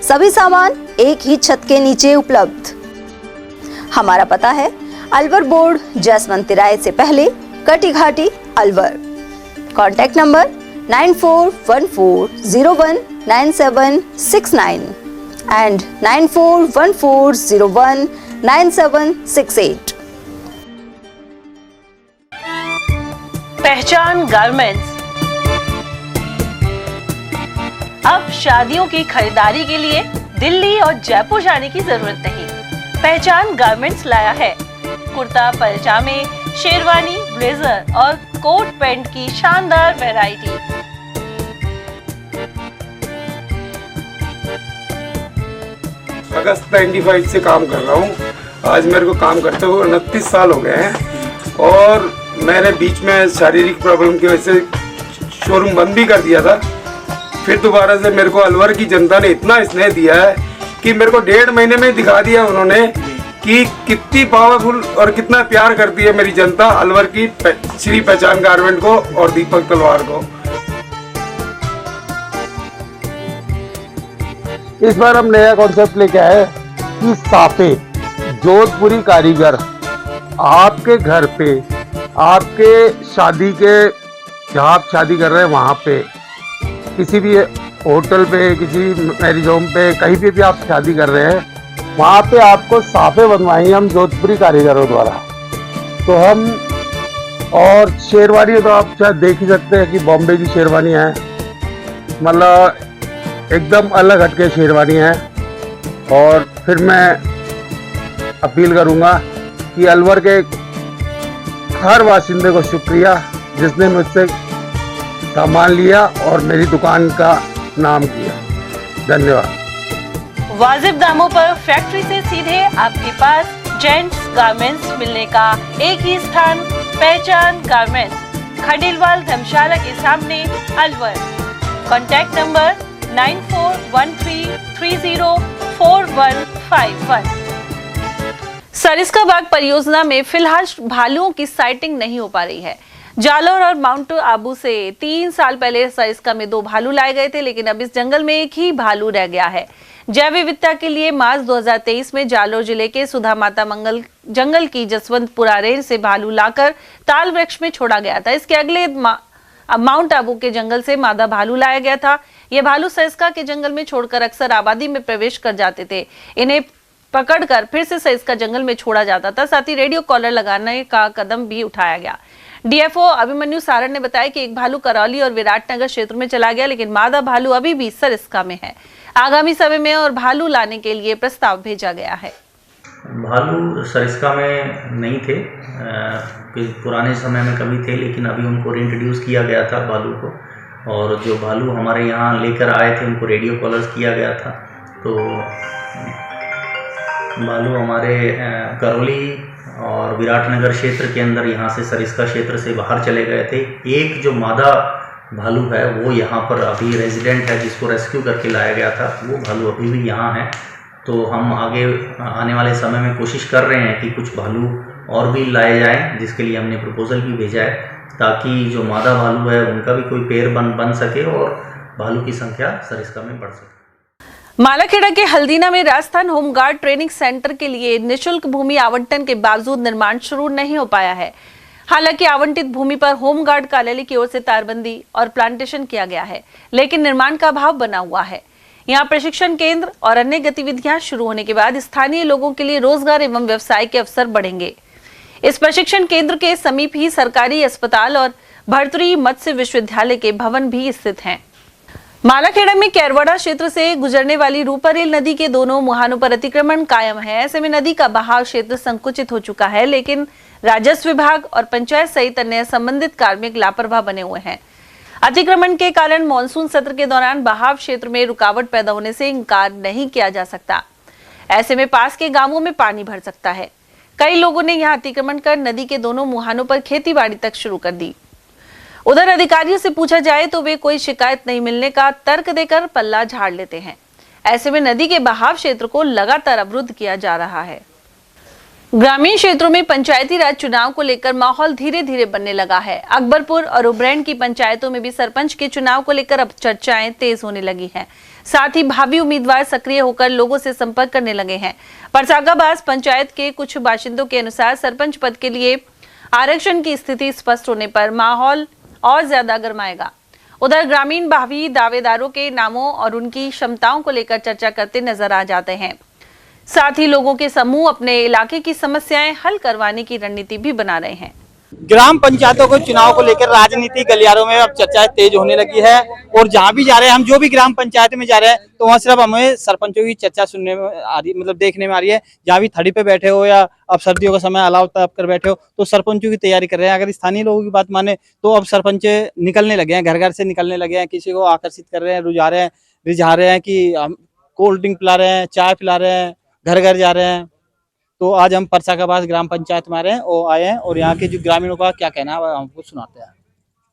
सभी सामान एक ही छत के नीचे उपलब्ध। हमारा पता है अलवर बोर्ड, जैसवंत तिराहे से पहले, कटी घाटी, अलवर। Contact number 9414019769 and 9414019768। पहचान गारमेंट्स। अब शादियों की खरीदारी के लिए दिल्ली और जयपुर जाने की जरूरत नहीं। पहचान गारमेंट्स लाया है कुर्ता पैजामे, शेरवानी, ब्लेजर और कोट पैंट की शानदार वैरायटी। अगस्त 95 से काम कर रहा हूँ। आज मेरे को काम करते हुए 29 साल हो गए हैं और मैंने बीच में शारीरिक प्रॉब्लम की वजह से शोरूम बंद भी कर दिया था। फिर दोबारा से मेरे को अलवर की जनता ने इतना स्नेह दिया है कि मेरे को 1.5 महीने में दिखा दिया उन्होंने कि कितनी पावरफुल और कितना प्यार करती है मेरी जनता अलवर की श्री पहचान गारमेंट को और दीपक तलवार को। इस बार हम नया कॉन्सेप्ट लेके आए कि साफे जोधपुरी कारीगर आपके घर पे, आपके शादी के जहाँ आप शादी कर रहे हैं वहाँ पे, किसी भी होटल पे, किसी मैरिज होम पे, कहीं पे भी आप शादी कर रहे हैं वहाँ पे आपको साफे बनवाएंगे हम जोधपुरी कारीगरों द्वारा। तो हम और शेरवानी तो आप शायद देख ही सकते हैं कि बॉम्बे की शेरवानी है, मतलब एकदम अलग हटके शेरवानी है। और फिर मैं अपील करूँगा कि अलवर के हर बाशिंदे को शुक्रिया जिसने मुझसे सामान लिया और मेरी दुकान का नाम किया। धन्यवाद। वाजिब दामों पर फैक्ट्री से सीधे आपके पास जेंट्स गारमेंट्स मिलने का एक ही स्थान, पहचान गारमेंट्स, खंडेलवाल धर्मशाला के सामने अलवर। Contact number 9413304151। सरिस्का बाग परियोजना में फिलहाल भालुओं की साइटिंग नहीं हो पा रही है। जालौर और माउंट आबू से 3 साल पहले सरिस्का में 2 भालू लाए गए थे, लेकिन अब इस जंगल में एक ही भालू रह गया है। जैव विविधता के लिए मार्च 2023 में जालौर जिले के सुधा माता मंगल जंगल की जसवंतपुरा रेंज से भालू लाकर ताल वृक्ष में छोड़ा गया था। इसके अगले माउंट आबू के जंगल से मादा भालू लाया गया था। ये भालू सरिस्का के जंगल में छोड़कर अक्सर आबादी में प्रवेश कर जाते थे। इन्हें पकड़कर फिर से सरिस्का जंगल में छोड़ा जाता था। साथ ही रेडियो कॉलर लगाने का कदम भी उठाया गया। डीएफओ अभिमन्यु सारण ने बताया कि एक भालू करौली और विराटनगर क्षेत्र में चला गया, लेकिन मादा भालू अभी भी सरिस्का में है। आगामी समय में और भालू लाने के लिए प्रस्ताव भेजा गया है। भालू सरिस्का में नहीं थे, पुराने समय में कभी थे, लेकिन अभी उनको रिइंट्रोड्यूस किया गया था भालू को। और जो भालू हमारे यहाँ लेकर आए थे उनको रेडियो कॉलर्स किया गया था। तो भालू हमारे करौली और विराटनगर क्षेत्र के अंदर यहाँ से सरिस्का क्षेत्र से बाहर चले गए थे। एक जो मादा भालू है वो यहाँ पर अभी रेजिडेंट है, जिसको रेस्क्यू करके लाया गया था, वो भालू अभी भी यहाँ है। तो हम आगे आने वाले समय में कोशिश कर रहे हैं कि कुछ भालू और भी लाए जाएं, जिसके लिए हमने प्रपोजल भी भेजा है, ताकि जो मादा भालू है उनका भी कोई पेयर बन सके और भालू की संख्या सरिस्का में बढ़ सके। मालाखेड़ा के हल्दीना में राजस्थान होमगार्ड ट्रेनिंग सेंटर के लिए निःशुल्क भूमि आवंटन के बावजूद निर्माण शुरू नहीं हो पाया है। हालांकि आवंटित भूमि पर होमगार्ड कार्यालय की ओर से तारबंदी और प्लांटेशन किया गया है, लेकिन निर्माण का अभाव बना हुआ है। यहाँ प्रशिक्षण केंद्र और अन्य गतिविधियां शुरू होने के बाद स्थानीय लोगों के लिए रोजगार एवं व्यवसाय के अवसर बढ़ेंगे। इस प्रशिक्षण केंद्र के समीप ही सरकारी अस्पताल और भर्तरी मत्स्य विश्वविद्यालय के भवन भी स्थित हैं। मालाखेड़ा में कैरवाड़ा क्षेत्र से गुजरने वाली रूपारेल नदी के दोनों मुहानों पर अतिक्रमण कायम है। ऐसे में नदी का बहाव क्षेत्र संकुचित हो चुका है, लेकिन राजस्व विभाग और पंचायत सहित अन्य संबंधित कार्मिक लापरवाह बने हुए हैं। अतिक्रमण के कारण मानसून सत्र के दौरान बहाव क्षेत्र में रुकावट पैदा होने से इनकार नहीं किया जा सकता। ऐसे में पास के गांवों में पानी भर सकता है। कई लोगों ने यहां अतिक्रमण कर नदी के दोनों मुहानों पर खेती बाड़ी तक शुरू कर दी। उधर अधिकारियों से पूछा जाए तो वे कोई शिकायत नहीं मिलने का तर्क देकर पल्ला झाड़ लेते हैं। ऐसे में नदी के बहाव क्षेत्र को लगातार अवरुद्ध किया जा रहा है। ग्रामीण क्षेत्रों में पंचायती राज चुनाव को लेकर माहौल धीरे धीरे बनने लगा है। अकबरपुर और उब्रैन की पंचायतों में भी सरपंच के चुनाव को लेकर अब चर्चाएं तेज होने लगी हैं। साथ ही भावी उम्मीदवार सक्रिय होकर लोगों से संपर्क करने लगे हैं। परसागाबाद पंचायत के कुछ बाशिंदों के अनुसार सरपंच पद के लिए आरक्षण की स्थिति स्पष्ट होने पर माहौल और ज्यादा गरमाएगा। उधर ग्रामीण भावी दावेदारों के नामों और उनकी क्षमताओं को लेकर चर्चा करते नजर आ जाते हैं। साथ ही लोगों के समूह अपने इलाके की समस्याएं हल करवाने की रणनीति भी बना रहे हैं। ग्राम पंचायतों को चुनाव को लेकर राजनीति गलियारों में अब चर्चा तेज होने लगी है और जहां भी जा रहे हैं हम, जो भी ग्राम पंचायत में जा रहे हैं, तो वहां सिर्फ हमें सरपंचों की चर्चा सुनने में आ रही, मतलब देखने में आ रही है। जहां भी थड़ी पे बैठे हो या अब सर्दियों का समय अलाव तप कर बैठे हो, तो सरपंचों की तैयारी कर रहे हैं। अगर स्थानीय लोगों की बात माने तो अब सरपंच निकलने लगे हैं, घर घर से निकलने लगे हैं, किसी को आकर्षित कर रहे हैं, रिझा रहे हैं कि हम कोल्ड ड्रिंक पिला रहे हैं, चाय पिला रहे हैं, घर घर जा रहे हैं। तो आज हम परसाकाबाद ग्राम पंचायत में आए हैं और यहाँ के जो ग्रामीणों का क्या कहना है हमको सुनाते हैं।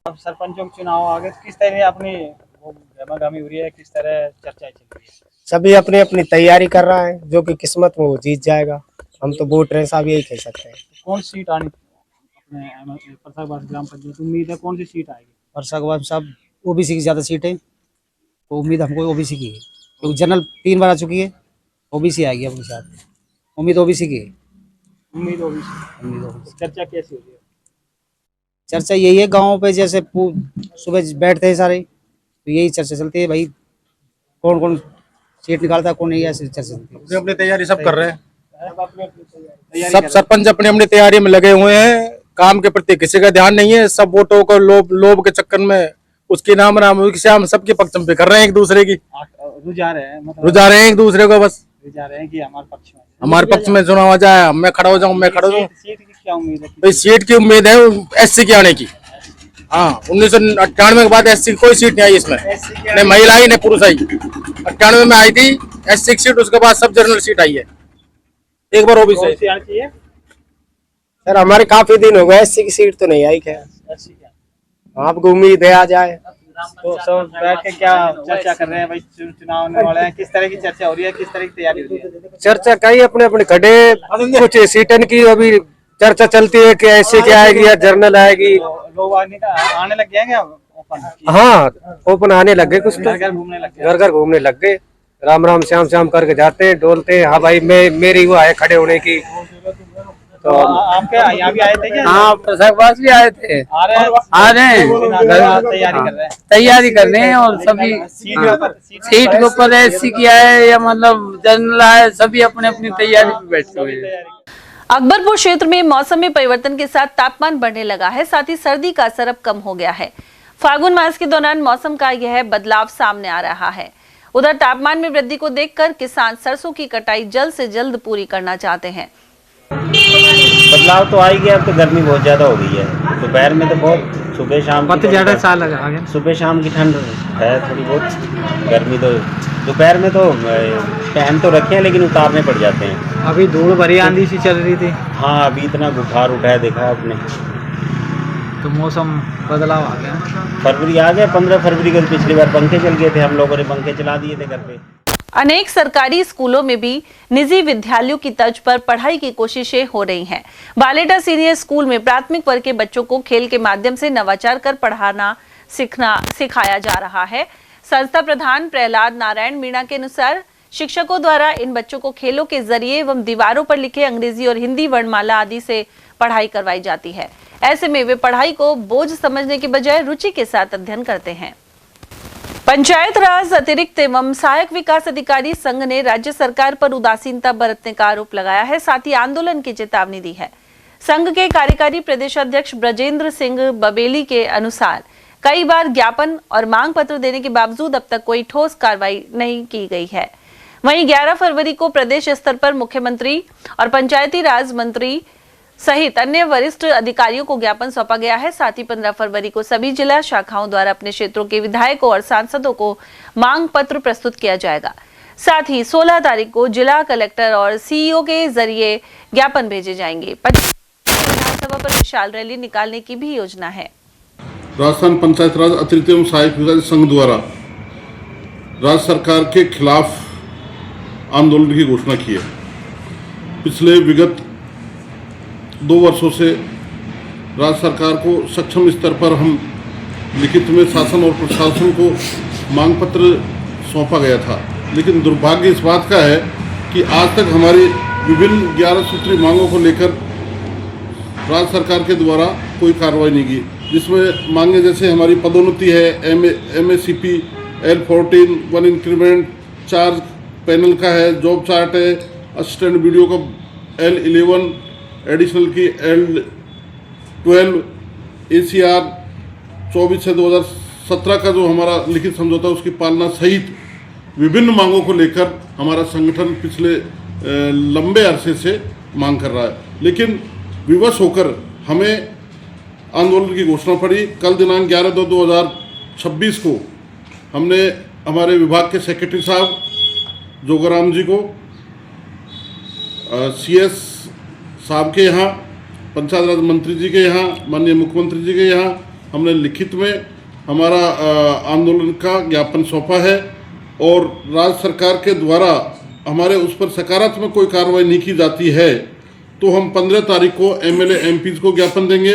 अब सरपंचों के चुनाव आ गए, किस तरह अपनी गहमागहमी हो रही है, किस तरह चर्चा चल रही है? सभी अपनी अपनी तैयारी कर रहा है, जो कि किस्मत में वो जीत जाएगा। हम तो वोट रहे साहब, यही कह सकते हैं। कौन सी सीट आनी परसाकाबाद ग्राम पंचायत, उम्मीद है कौन सी सीट आएगी? परसाकाबाद साहब ओबीसी की ज्यादा सीट है, तो उम्मीद हमको ओबीसी की है, क्योंकि जनरल 3 बार आ चुकी है, ओबीसी आएगी अपने साथ। उम्मीद ओबीसी की है। उम्मीद ओबीसी। चर्चा कैसी हो रही है? चर्चा यही है, गाँव पे जैसे सुबह बैठते हैं सारे, तो यही चर्चा चलती है भाई, कौन कौन सीट निकालता है, कौन नहीं, ऐसी चर्चा चलती है। अपनी तैयारी सब कर रहे हैं, सब सरपंच अपनी अपनी तैयारी में लगे हुए हैं। काम के प्रति किसी का ध्यान नहीं है, सब वोटों को लोभ के चक्कर में उसकी नाम हम सबके पक्ष में कर रहे हैं, एक दूसरे की रुझा रहे हैं, रुझा रहे हैं एक दूसरे को, बस रुझा रहे हैं कि हमारे पक्ष में चुनाव आ जाए, मैं खड़ा हो जाऊं, मैं खड़ा हो जाऊं। सीट की क्या उम्मीद है? भाई सीट की उम्मीद है एससी की आने की। हाँ, 1998 के बाद एससी की कोई सीट नहीं आई इसमें, न महिला आई न पुरुष आई। 98 में आई थी एससी की सीट, उसके बाद सब जनरल सीट आई है। एक बार ओबीसी चाहिए सर, हमारे काफी दिन हो गए, एससी की सीट तो नहीं आई। क्या आपको उम्मीद है आ जाए? तो सब बैठ के क्या चर्चा कर रहे हैं भाई, चुनाव होने वाले हैं, किस तरह की चर्चा हो रही है, किस तरह की तैयारी हो रही है? चर्चा कई अपने अपने खड़े, कुछ सीटन की अभी चर्चा चलती है कि ऐसे क्या आएगी या जर्नल आएगी। लोग आने लग गए हैं क्या ओपन? हाँ, ओपन आने लग गए, कुछ घर घर घूमने लग गए, घर घर घूमने लग गए, राम राम श्याम श्याम करके जाते हैं, डोलते हैं। हाँ भाई, मेरी वो है खड़े होने की। तो आप क्या यहाँ भी आए थे क्या? हाँ, परसाकाबाद भी आए थे, आ रहे हैं, तैयारी कर रहे हैं और सभी सीट के ऊपर एससी किया है या मतलब जनरल है, सभी अपने अपनी तैयारी में बैठे हुए हैं। अकबरपुर क्षेत्र में मौसम में परिवर्तन के साथ तापमान बढ़ने लगा है, साथ ही सर्दी का असर अब कम हो गया है। फागुन मास के दौरान मौसम का यह बदलाव सामने आ रहा है। उधर तापमान में वृद्धि को देखकर किसान सरसों की कटाई जल्द से जल्द पूरी करना चाहते हैं। बदलाव तो आ ही गया, अब तो गर्मी बहुत ज्यादा हो गई है। दोपहर में तो बहुत, सुबह शाम सुबह शाम की ठंड है, थोड़ी बहुत गर्मी तो दोपहर में तो पहन तो रखे हैं लेकिन उतारने पड़ जाते हैं। अभी धूल भरी आंधी सी चल रही थी। हाँ, अभी इतना बुखार उठा है, देखा आपने, तो मौसम बदलाव आ गया। फरवरी आ गया, 15 फरवरी को पिछली बार पंखे चल गए थे, हम लोगों ने पंखे चला दिए थे घर पे। अनेक सरकारी स्कूलों में भी निजी विद्यालयों की तर्ज पर पढ़ाई की कोशिशें हो रही हैं। बालेटा सीनियर स्कूल में प्राथमिक वर्ग के बच्चों को खेल के माध्यम से नवाचार कर पढ़ाना सिखाया जा रहा है। संस्था प्रधान प्रहलाद नारायण मीणा के अनुसार शिक्षकों द्वारा इन बच्चों को खेलों के जरिए एवं दीवारों पर लिखे अंग्रेजी और हिंदी वर्णमाला आदि से पढ़ाई करवाई जाती है। ऐसे में वे पढ़ाई को बोझ समझने के बजाय रुचि के साथ अध्ययन करते हैं। पंचायत राज अतिरिक्त एवं सहायक विकास अधिकारी संघ ने राज्य सरकार पर उदासीनता बरतने का आरोप लगाया है, साथ ही आंदोलन की चेतावनी दी है। संघ के कार्यकारी प्रदेशाध्यक्ष ब्रजेंद्र सिंह बबेली के अनुसार कई बार ज्ञापन और मांग पत्र देने के बावजूद अब तक कोई ठोस कार्रवाई नहीं की गई है। वहीं 11 फरवरी को प्रदेश स्तर पर मुख्यमंत्री और पंचायती राज मंत्री सहित अन्य वरिष्ठ अधिकारियों को ज्ञापन सौंपा गया है। साथ ही 15 फरवरी को सभी जिला शाखाओं द्वारा अपने क्षेत्रों के विधायकों और सांसदों को मांग पत्र प्रस्तुत किया जाएगा। साथ ही 16 तारीख को जिला कलेक्टर और सीईओ के जरिए ज्ञापन भेजे जाएंगे। विधानसभा पर विशाल रैली निकालने की भी योजना है। राजस्थान पंचायत राज अतिरिक्त एवं सहायक विकास संघ द्वारा राज्य सरकार के खिलाफ आंदोलन की घोषणा की है। पिछले विगत 2 वर्षों से राज्य सरकार को सक्षम स्तर पर हम लिखित में शासन और प्रशासन को मांग पत्र सौंपा गया था, लेकिन दुर्भाग्य इस बात का है कि आज तक हमारी विभिन्न 11 सूत्री मांगों को लेकर राज्य सरकार के द्वारा कोई कार्रवाई नहीं की, जिसमें मांगे जैसे हमारी पदोन्नति है, MACP, L14, 1 increment, charge panel का है, जॉब चार्ट है, असिस्टेंट वीडियो का L11, एडिशनल की 12 ACR 24 से 2017 का जो हमारा लिखित समझौता उसकी पालना सहित विभिन्न मांगों को लेकर हमारा संगठन पिछले लंबे अरसे से मांग कर रहा है, लेकिन विवश होकर हमें आंदोलन की घोषणा पड़ी। कल दिनांक 11/2/2026 को हमने हमारे विभाग के सेक्रेटरी साहब जोगाराम जी को, CS साहब के यहाँ, पंचायत राज मंत्री जी के यहाँ, माननीय मुख्यमंत्री जी के यहाँ हमने लिखित में हमारा आंदोलन का ज्ञापन सौंपा है और राज्य सरकार के द्वारा हमारे उस पर सकारात्मक कोई कार्रवाई नहीं की जाती है तो हम 15 तारीख को MLA MPs को ज्ञापन देंगे।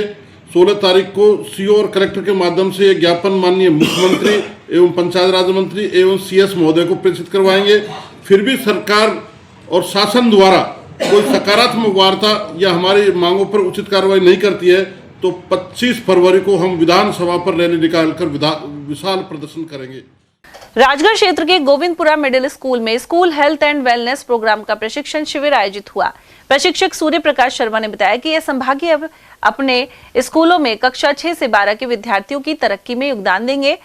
16 तारीख को CO और कलेक्टर के माध्यम से ये ज्ञापन माननीय मुख्यमंत्री एवं पंचायत राज मंत्री एवं CS महोदय को प्रेषित करवाएंगे। फिर भी सरकार और शासन द्वारा कोई सकारात्मक वार्ता या हमारी मांगों पर उचित कार्रवाई नहीं करती है तो 25 फरवरी को हम विधानसभा पर रैली निकालकर विशाल प्रदर्शन करेंगे। राजगढ़ क्षेत्र के गोविंदपुरा मिडिल स्कूल में school health and wellness programme का प्रशिक्षण शिविर आयोजित हुआ। प्रशिक्षक सूर्य प्रकाश शर्मा ने बताया कि यह संभागीय अपने स्कूलों में कक्षा 6 से 12 के विद्यार्थियों की तरक्की में योगदान देंगे।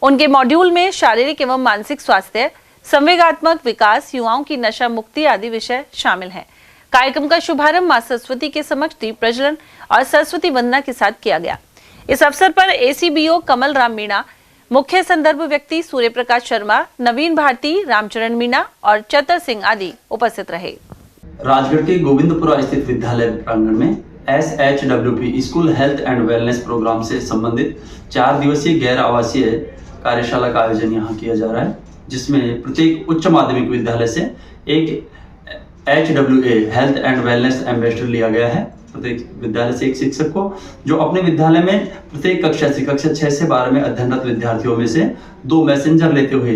उनके मॉड्यूल में शारीरिक एवं मानसिक स्वास्थ्य, संवेगात्मक विकास, युवाओं की नशा मुक्ति आदि विषय शामिल हैं। कार्यक्रम का शुभारंभ मां सरस्वती के समक्ष दीप प्रज्वलन और सरस्वती वंदना के साथ किया गया। इस अवसर पर ACBO कमल राम मीणा, मुख्य संदर्भ व्यक्ति सूर्य प्रकाश शर्मा, नवीन भारती, रामचरण मीणा और चतर सिंह आदि उपस्थित रहे। राजगढ़ के गोविंदपुरा स्थित विद्यालय प्रांगण में SHWP school health and wellness programme से संबंधित 4 दिवसीय गैर आवासीय कार्यशाला का आयोजन यहाँ किया जा रहा है, जिसमें प्रत्येक उच्च माध्यमिक विद्यालय से एक HWA health and wellness ambassador लिया गया है। प्रत्येक विद्यालय से एक शिक्षक को, जो अपने विद्यालय में प्रत्येक कक्षा से कक्षा 6 से 12 में अध्ययनरत विद्यार्थियों में से 2 मैसेंजर लेते हुए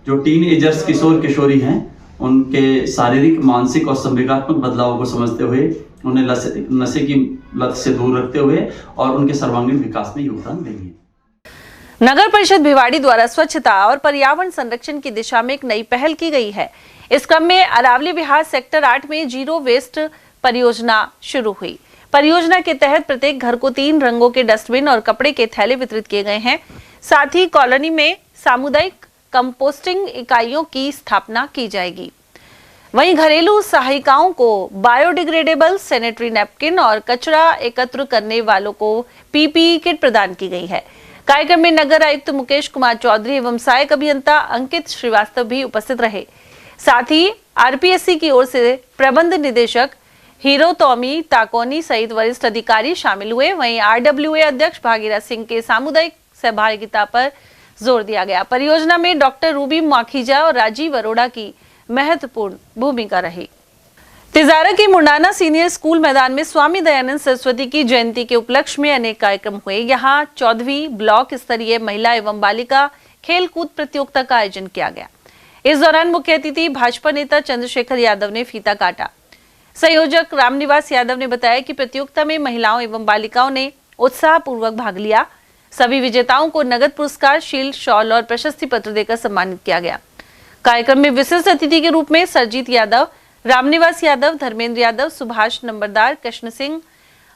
जो टीनएजर्स किशोर किशोरी हैं उनके शारीरिक, मानसिक और संवेगात्मक बदलावों को समझते हुए उन्हें नशे की लत से दूर रखते हुए और उनके सर्वांगीण विकास में योगदान देंगे। नगर परिषद भिवाड़ी द्वारा स्वच्छता और पर्यावरण संरक्षण की दिशा में एक नई पहल की गई है। इस क्रम में अरावली विहार सेक्टर 8 में जीरो वेस्ट परियोजना शुरू हुई। परियोजना के तहत प्रत्येक घर को 3 रंगों के डस्टबिन और कपड़े के थैले वितरित किए गए हैं। साथ ही कॉलोनी में सामुदायिक कंपोस्टिंग इकाइयों की स्थापना की जाएगी। वहीं घरेलू सहायिकाओं को बायोडिग्रेडेबल सैनिटरी नैपकिन और कचरा एकत्र करने वालों को PPE किट प्रदान की गई है। कार्यक्रम में नगर आयुक्त मुकेश कुमार चौधरी एवं सहायक अभियंता अंकित श्रीवास्तव भी उपस्थित रहे। साथ ही RPSC की ओर से प्रबंध निदेशक हीरो टॉमी ताकोनी सहित वरिष्ठ अधिकारी शामिल हुए। वहीं RWA अध्यक्ष भागीरथ सिंह के सामुदायिक सहभागिता पर जोर दिया गया। परियोजना में डॉक्टर रूबी माखीजा और राजीव अरोड़ा की महत्वपूर्ण भूमिका रही। तिजारा के मुंडाना सीनियर स्कूल मैदान में स्वामी दयानंद सरस्वती की जयंती के उपलक्ष्य में अनेक कार्यक्रम हुए। यहाँ 14वीं ब्लॉक स्तरीय महिला एवं बालिका खेल कूद प्रतियोगिता का आयोजन किया गया। इस दौरान मुख्य अतिथि भाजपा नेता चंद्रशेखर यादव ने फीता काटा। संयोजक रामनिवास यादव ने बताया कि प्रतियोगिता में महिलाओं एवं बालिकाओं ने उत्साहपूर्वक भाग लिया। सभी विजेताओं को नगद पुरस्कार, शील्ड, शॉल और प्रशस्ति पत्र देकर सम्मानित किया गया। कार्यक्रम में विशिष्ट अतिथि के रूप में सरजीत यादव, रामनिवास यादव, धर्मेंद्र यादव, सुभाष नंबरदार, कृष्ण सिंह,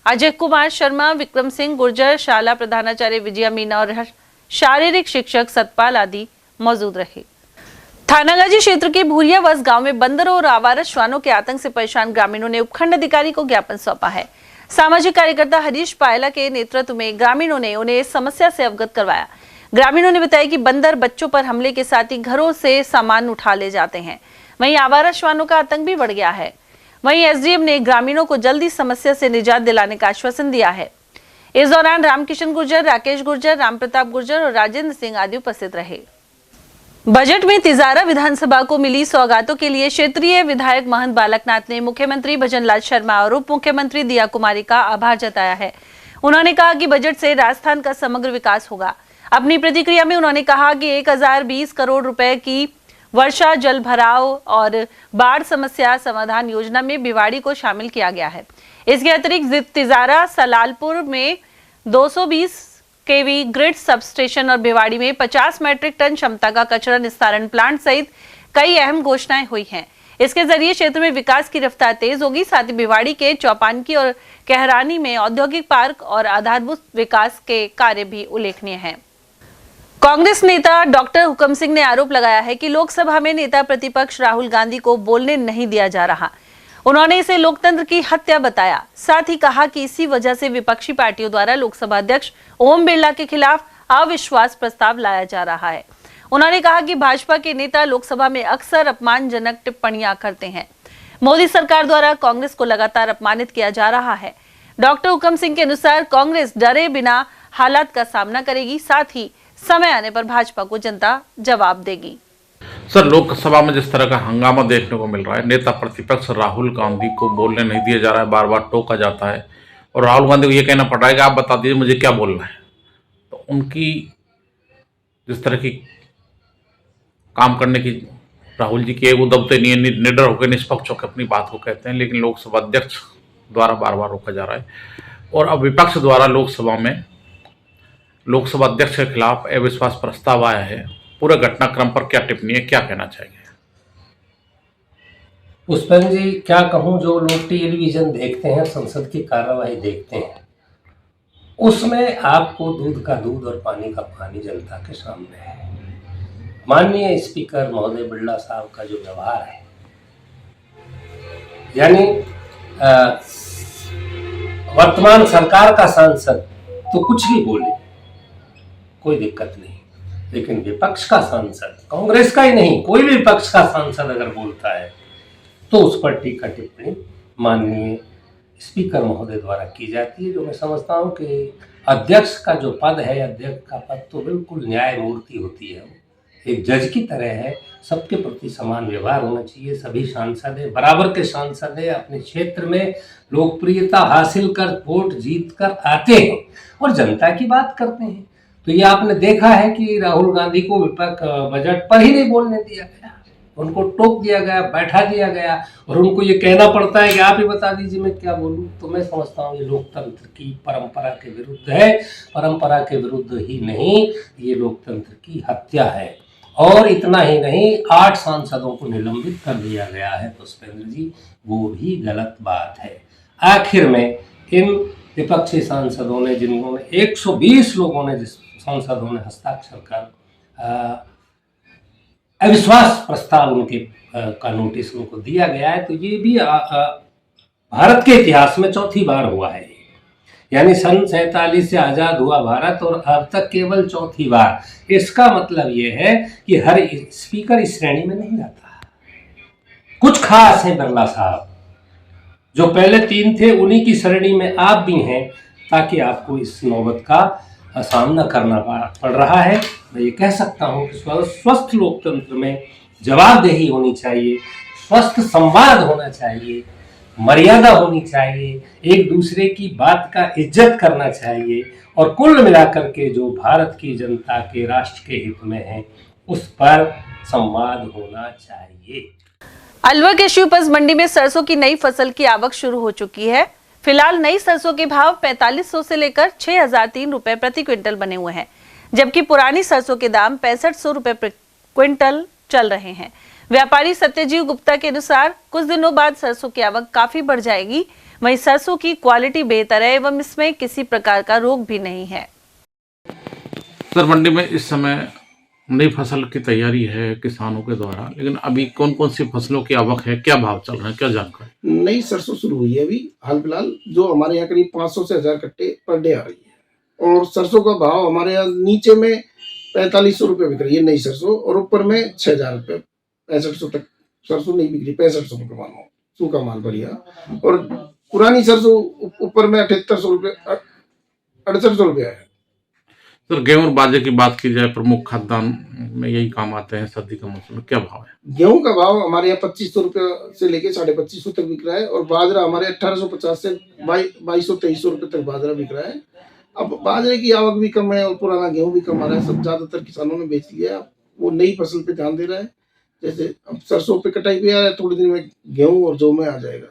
अजय कुमार शर्मा, विक्रम सिंह गुर्जर, शाला प्रधानाचार्य विजया मीना और शारीरिक शिक्षक सतपाल आदि मौजूद रहे। थानागाजी क्षेत्र के भूरियावस गांव में बंदरों और आवारा श्वानों के आतंक से परेशान ग्रामीणों ने उपखंड अधिकारी को ज्ञापन सौंपा है। सामाजिक कार्यकर्ता हरीश पायला के नेतृत्व में ग्रामीणों ने उन्हें इस समस्या से अवगत करवाया। ग्रामीणों ने बताया कि बंदर बच्चों पर हमले के साथ ही घरों से सामान उठा ले जाते हैं। वहीं आवारा श्वानों का आतंक भी बढ़ गया है। वहीं SDM ने ग्रामीणों को जल्दी समस्या से निजात दिलाने का आश्वासन दिया है। इस दौरान रामकिशन गुर्जर, राकेश गुर्जर, रामप्रताप गुर्जर और राजेंद्र सिंह आदि उपस्थित रहे। बजट में तिजारा विधानसभा को मिली सौगातों के लिए क्षेत्रीय विधायक महंत बालकनाथ ने मुख्यमंत्री भजनलाल शर्मा और उप मुख्यमंत्री दिया कुमारी का आभार जताया है। उन्होंने कहा कि बजट से राजस्थान का समग्र विकास होगा। अपनी प्रतिक्रिया में उन्होंने कहा कि 1020 करोड़ रुपए की वर्षा जल भराव और बाढ़ समस्या समाधान योजना में भिवाड़ी को शामिल किया गया है। इसके अतिरिक्त तिजारा, सलालपुर में 220 kV ग्रिड सबस्टेशन और भिवाड़ी में 50 मैट्रिक टन क्षमता का कचरा निस्तारण प्लांट सहित कई अहम घोषणाएं हुई हैं। इसके जरिए क्षेत्र में विकास की रफ्तार तेज होगी। साथ ही भिवाड़ी के चौपानकी और कहरानी में औद्योगिक पार्क और आधारभूत विकास के कार्य भी उल्लेखनीय हैं। कांग्रेस नेता डॉक्टर हुकम सिंह ने आरोप लगाया है कि लोकसभा में नेता प्रतिपक्ष राहुल गांधी को बोलने नहीं दिया जा रहा। उन्होंने इसे लोकतंत्र की हत्या बताया। साथ ही कहा कि इसी वजह से विपक्षी पार्टियों द्वारा लोकसभा अध्यक्ष ओम बिरला के खिलाफ अविश्वास प्रस्ताव लाया जा रहा है। उन्होंने कहा कि भाजपा के नेता लोकसभा में अक्सर अपमानजनक टिप्पणियां करते हैं। मोदी सरकार द्वारा कांग्रेस को लगातार अपमानित किया जा रहा है। डॉक्टर हुकम सिंह के अनुसार कांग्रेस डरे बिना हालात का सामना करेगी। साथ ही समय आने पर भाजपा को जनता जवाब देगी। सर, लोकसभा में जिस तरह का हंगामा देखने को मिल रहा है, नेता प्रतिपक्ष राहुल गांधी को बोलने नहीं दिया जा रहा है, बार बार टोका जाता है और राहुल गांधी को ये कहना पड़ रहा है कि आप बता दीजिए मुझे क्या बोलना है। तो उनकी जिस तरह की काम करने की राहुल जी की वो दबते नहीं है, निडर होकर निष्पक्ष होकर अपनी बात को कहते हैं, लेकिन लोकसभा अध्यक्ष द्वारा बार बार रोका जा रहा है। और अब विपक्ष द्वारा लोकसभा में लोकसभा अध्यक्ष के खिलाफ अविश्वास प्रस्ताव आया है। पूरे घटनाक्रम पर क्या टिप्पणी है, क्या कहना चाहिए? पुष्पेंद्र जी, क्या कहूँ, जो लोग टेलीविजन देखते हैं, संसद की कार्यवाही देखते हैं, उसमें आपको दूध का दूध और पानी का पानी जनता के सामने है। माननीय स्पीकर महोदय बिरला साहब का जो व्यवहार है, यानी वर्तमान सरकार का सांसद तो कुछ भी बोले, कोई दिक्कत नहीं, लेकिन विपक्ष का सांसद, कांग्रेस का ही नहीं, कोई भी विपक्ष का सांसद अगर बोलता है तो उस पर टीका टिप्पणी माननीय स्पीकर महोदय द्वारा की जाती है। जो मैं समझता हूं कि अध्यक्ष का जो पद है, अध्यक्ष का पद तो बिल्कुल न्यायमूर्ति होती है, एक जज की तरह है। सबके प्रति समान व्यवहार होना चाहिए। सभी सांसद है, बराबर के सांसद है, अपने क्षेत्र में लोकप्रियता हासिल कर वोट जीत कर आते हैं और जनता की बात करते हैं। तो ये आपने देखा है कि राहुल गांधी को विपक्ष बजट पर ही नहीं बोलने दिया गया, उनको टोक दिया गया, बैठा दिया गया और उनको ये कहना पड़ता है कि आप ही बता दीजिए मैं क्या बोलूं। तो मैं समझता हूँ ये लोकतंत्र की परंपरा के विरुद्ध है। परंपरा के विरुद्ध ही नहीं, ये लोकतंत्र की हत्या है। और इतना ही नहीं, 8 सांसदों को निलंबित कर दिया गया है पुष्पेंद्र जी, वो भी गलत बात है। आखिर में इन विपक्षी सांसदों ने, जिन्होंने 120 लोगों ने, सांसदों ने हस्ताक्षर कर अविश्वास प्रस्ताव उनके का नोटिस उनको दिया गया है, तो ये भी भारत के इतिहास में चौथी बार हुआ है। यानी सन 47 से आज़ाद हुआ भारत और अब तक केवल चौथी बार। इसका मतलब ये है कि हर स्पीकर इस श्रेणी में नहीं आता। कुछ खास हैं बिरला साहब, जो पहले 3 थे, उन्हीं की श्रेणी में आप भी हैं, ताकि आपको इस नौबत का सामना करना पड़ रहा है। मैं ये कह सकता हूँ कि स्वस्थ लोकतंत्र में जवाबदेही होनी चाहिए, स्वस्थ संवाद होना चाहिए, मर्यादा होनी चाहिए, एक दूसरे की बात का इज्जत करना चाहिए और कुल मिलाकर के जो भारत की जनता के राष्ट्र के हित में है उस पर संवाद होना चाहिए। अलवर के शिवपज मंडी में सरसों की नई फसल की आवक शुरू हो चुकी है। फिलहाल नई सरसों के भाव 4500 से लेकर 6003 रुपए प्रति क्विंटल बने हुए हैं, जबकि पुरानी सरसों के दाम 6500 रुपए प्रति क्विंटल चल रहे हैं। व्यापारी सत्यजीव गुप्ता के अनुसार कुछ दिनों बाद सरसों की आवक काफी बढ़ जाएगी। वहीं सरसों की क्वालिटी बेहतर है एवं इसमें किसी प्रकार का रोग भी नहीं है। सर, मंडी में इस समय नई फसल की तैयारी है किसानों के द्वारा, लेकिन अभी कौन कौन सी फसलों की आवक है, क्या भाव चल रहा है, क्या जानकारी? नई सरसों शुरू हुई है अभी हाल फिलहाल, जो हमारे यहाँ करीब 500 से 1000 कट्टे पर डे आ रही है और सरसों का भाव हमारे यहाँ नीचे में 4500 रुपये बिक रही है नई सरसों और ऊपर में 6000 रुपये, 6500 तक सरसों नहीं बिक रही, 6500 रुपये मानो सूखा माल बढ़िया। और पुरानी सरसों ऊपर में 7800 रुपये, 6800 रुपये है। सर, गेहूं और बाजरे की बात की जाए, प्रमुख खाद्यान्न में यही काम आते हैं सर्दी का मौसम में, क्या भाव है? गेहूं का भाव हमारे यहाँ 2500 रुपये से लेके 2550 तक बिक रहा है और बाजरा हमारे 1850 से 2200-2300 रुपये तक बाजरा बिक रहा है। अब बाजरे की आवक भी कम है और पुराना गेहूं भी कम आ रहा है, सब ज्यादातर किसानों ने बेच लिया। वो नई फसल पे ध्यान दे रहा है, जैसे अब सरसों पे कटाई पे आ रहा है, थोड़ी दिन में गेहूं और जौ में आ जाएगा।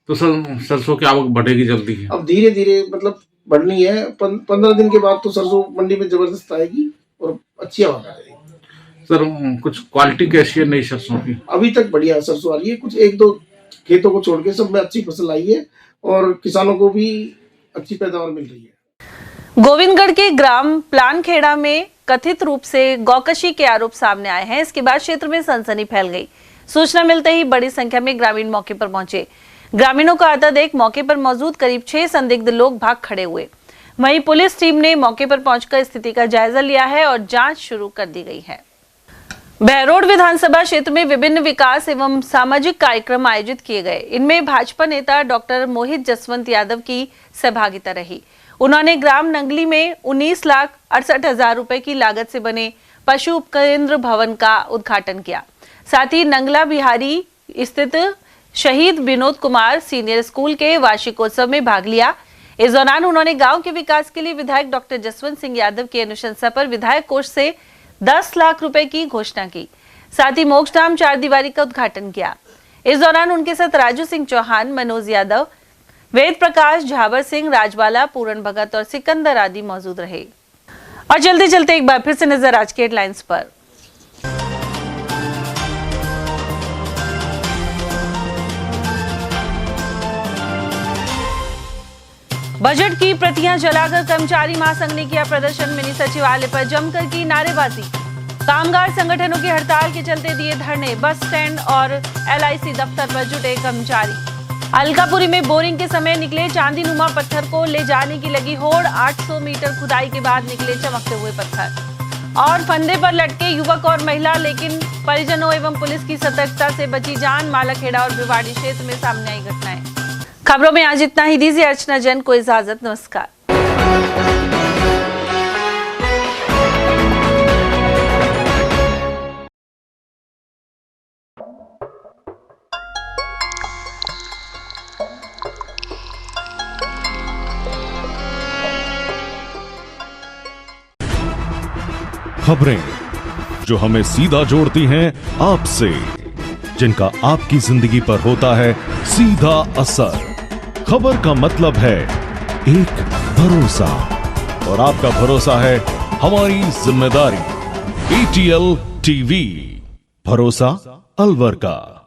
तो सर, सरसों की आवक बढ़ेगी जल्दी है? अब धीरे धीरे मतलब बढ़नी है, 15 दिन के बाद तो सरसों मंडी में जबरदस्त आएगी और अच्छी आवक आ जाएगी। सर कुछ क्वालिटी कैसी है नई सरसों की? अभी तक बढ़िया सरसों आ रही है, कुछ एक दो खेतों को छोड़ के सब में अच्छी फसल आई है और किसानों को भी अच्छी पैदावार मिल रही है। गोविंदगढ़ के ग्राम प्लानखेड़ा में कथित रूप से गौकशी के आरोप सामने आए हैं। इसके बाद क्षेत्र में सनसनी फैल गई। सूचना मिलते ही बड़ी संख्या में ग्रामीण मौके पर पहुंचे। ग्रामीणों का आता देख मौके पर मौजूद करीब 6 संदिग्ध लोग भाग खड़े हुए। वहीं पुलिस टीम ने मौके पर पहुंचकर स्थिति का जायजा लिया है और जांच शुरू कर दी गई है। बहरोड विधानसभा क्षेत्र में विभिन्न विकास एवं सामाजिक कार्यक्रम आयोजित किए गए। इनमें भाजपा नेता डॉक्टर मोहित जसवंत यादव की सहभागिता रही। उन्होंने ग्राम नंगली में 19,68,000 रुपए की लागत से बने पशु उपकेंद्र भवन का उद्घाटन किया। साथ ही नंगला बिहारी स्थित शहीद विनोद कुमार सीनियर स्कूल के वार्षिकोत्सव में भाग लिया। इस दौरान उन्होंने गांव के विकास के लिए विधायक डॉक्टर जसवंत सिंह यादव की अनुशंसा पर विधायक कोष से 10 लाख रुपए की घोषणा की। साथ ही मोक्षधाम 4 दीवारी का उद्घाटन किया। इस दौरान उनके साथ राजू सिंह चौहान, मनोज यादव, वेद प्रकाश, झावर सिंह, राजवाला, पूरन भगत और सिकंदर आदि मौजूद रहे। और चलते चलते एक बार फिर से नजर आज के हेडलाइंस पर। बजट की प्रतियां जलाकर कर्मचारी महासंघ ने किया प्रदर्शन। मिनी सचिवालय पर जमकर की नारेबाजी। कामगार संगठनों की हड़ताल के चलते दिए धरने। बस स्टैंड और LIC दफ्तर पर जुटे कर्मचारी। अलकापुरी में बोरिंग के समय निकले चांदीनुमा पत्थर को ले जाने की लगी होड़। 800 मीटर खुदाई के बाद निकले चमकते हुए पत्थर। और फंदे पर लटके युवक और महिला, लेकिन परिजनों एवं पुलिस की सतर्कता से बची जान। मालाखेड़ा और भिवाड़ी क्षेत्र में सामने आई घटनाएं। खबरों में आज इतना ही। दीजिए अर्चना जैन को इजाजत। नमस्कार। खबरें जो हमें सीधा जोड़ती हैं आपसे, जिनका आपकी जिंदगी पर होता है सीधा असर। खबर का मतलब है एक भरोसा, और आपका भरोसा है हमारी जिम्मेदारी। ATL TV, भरोसा अलवर का।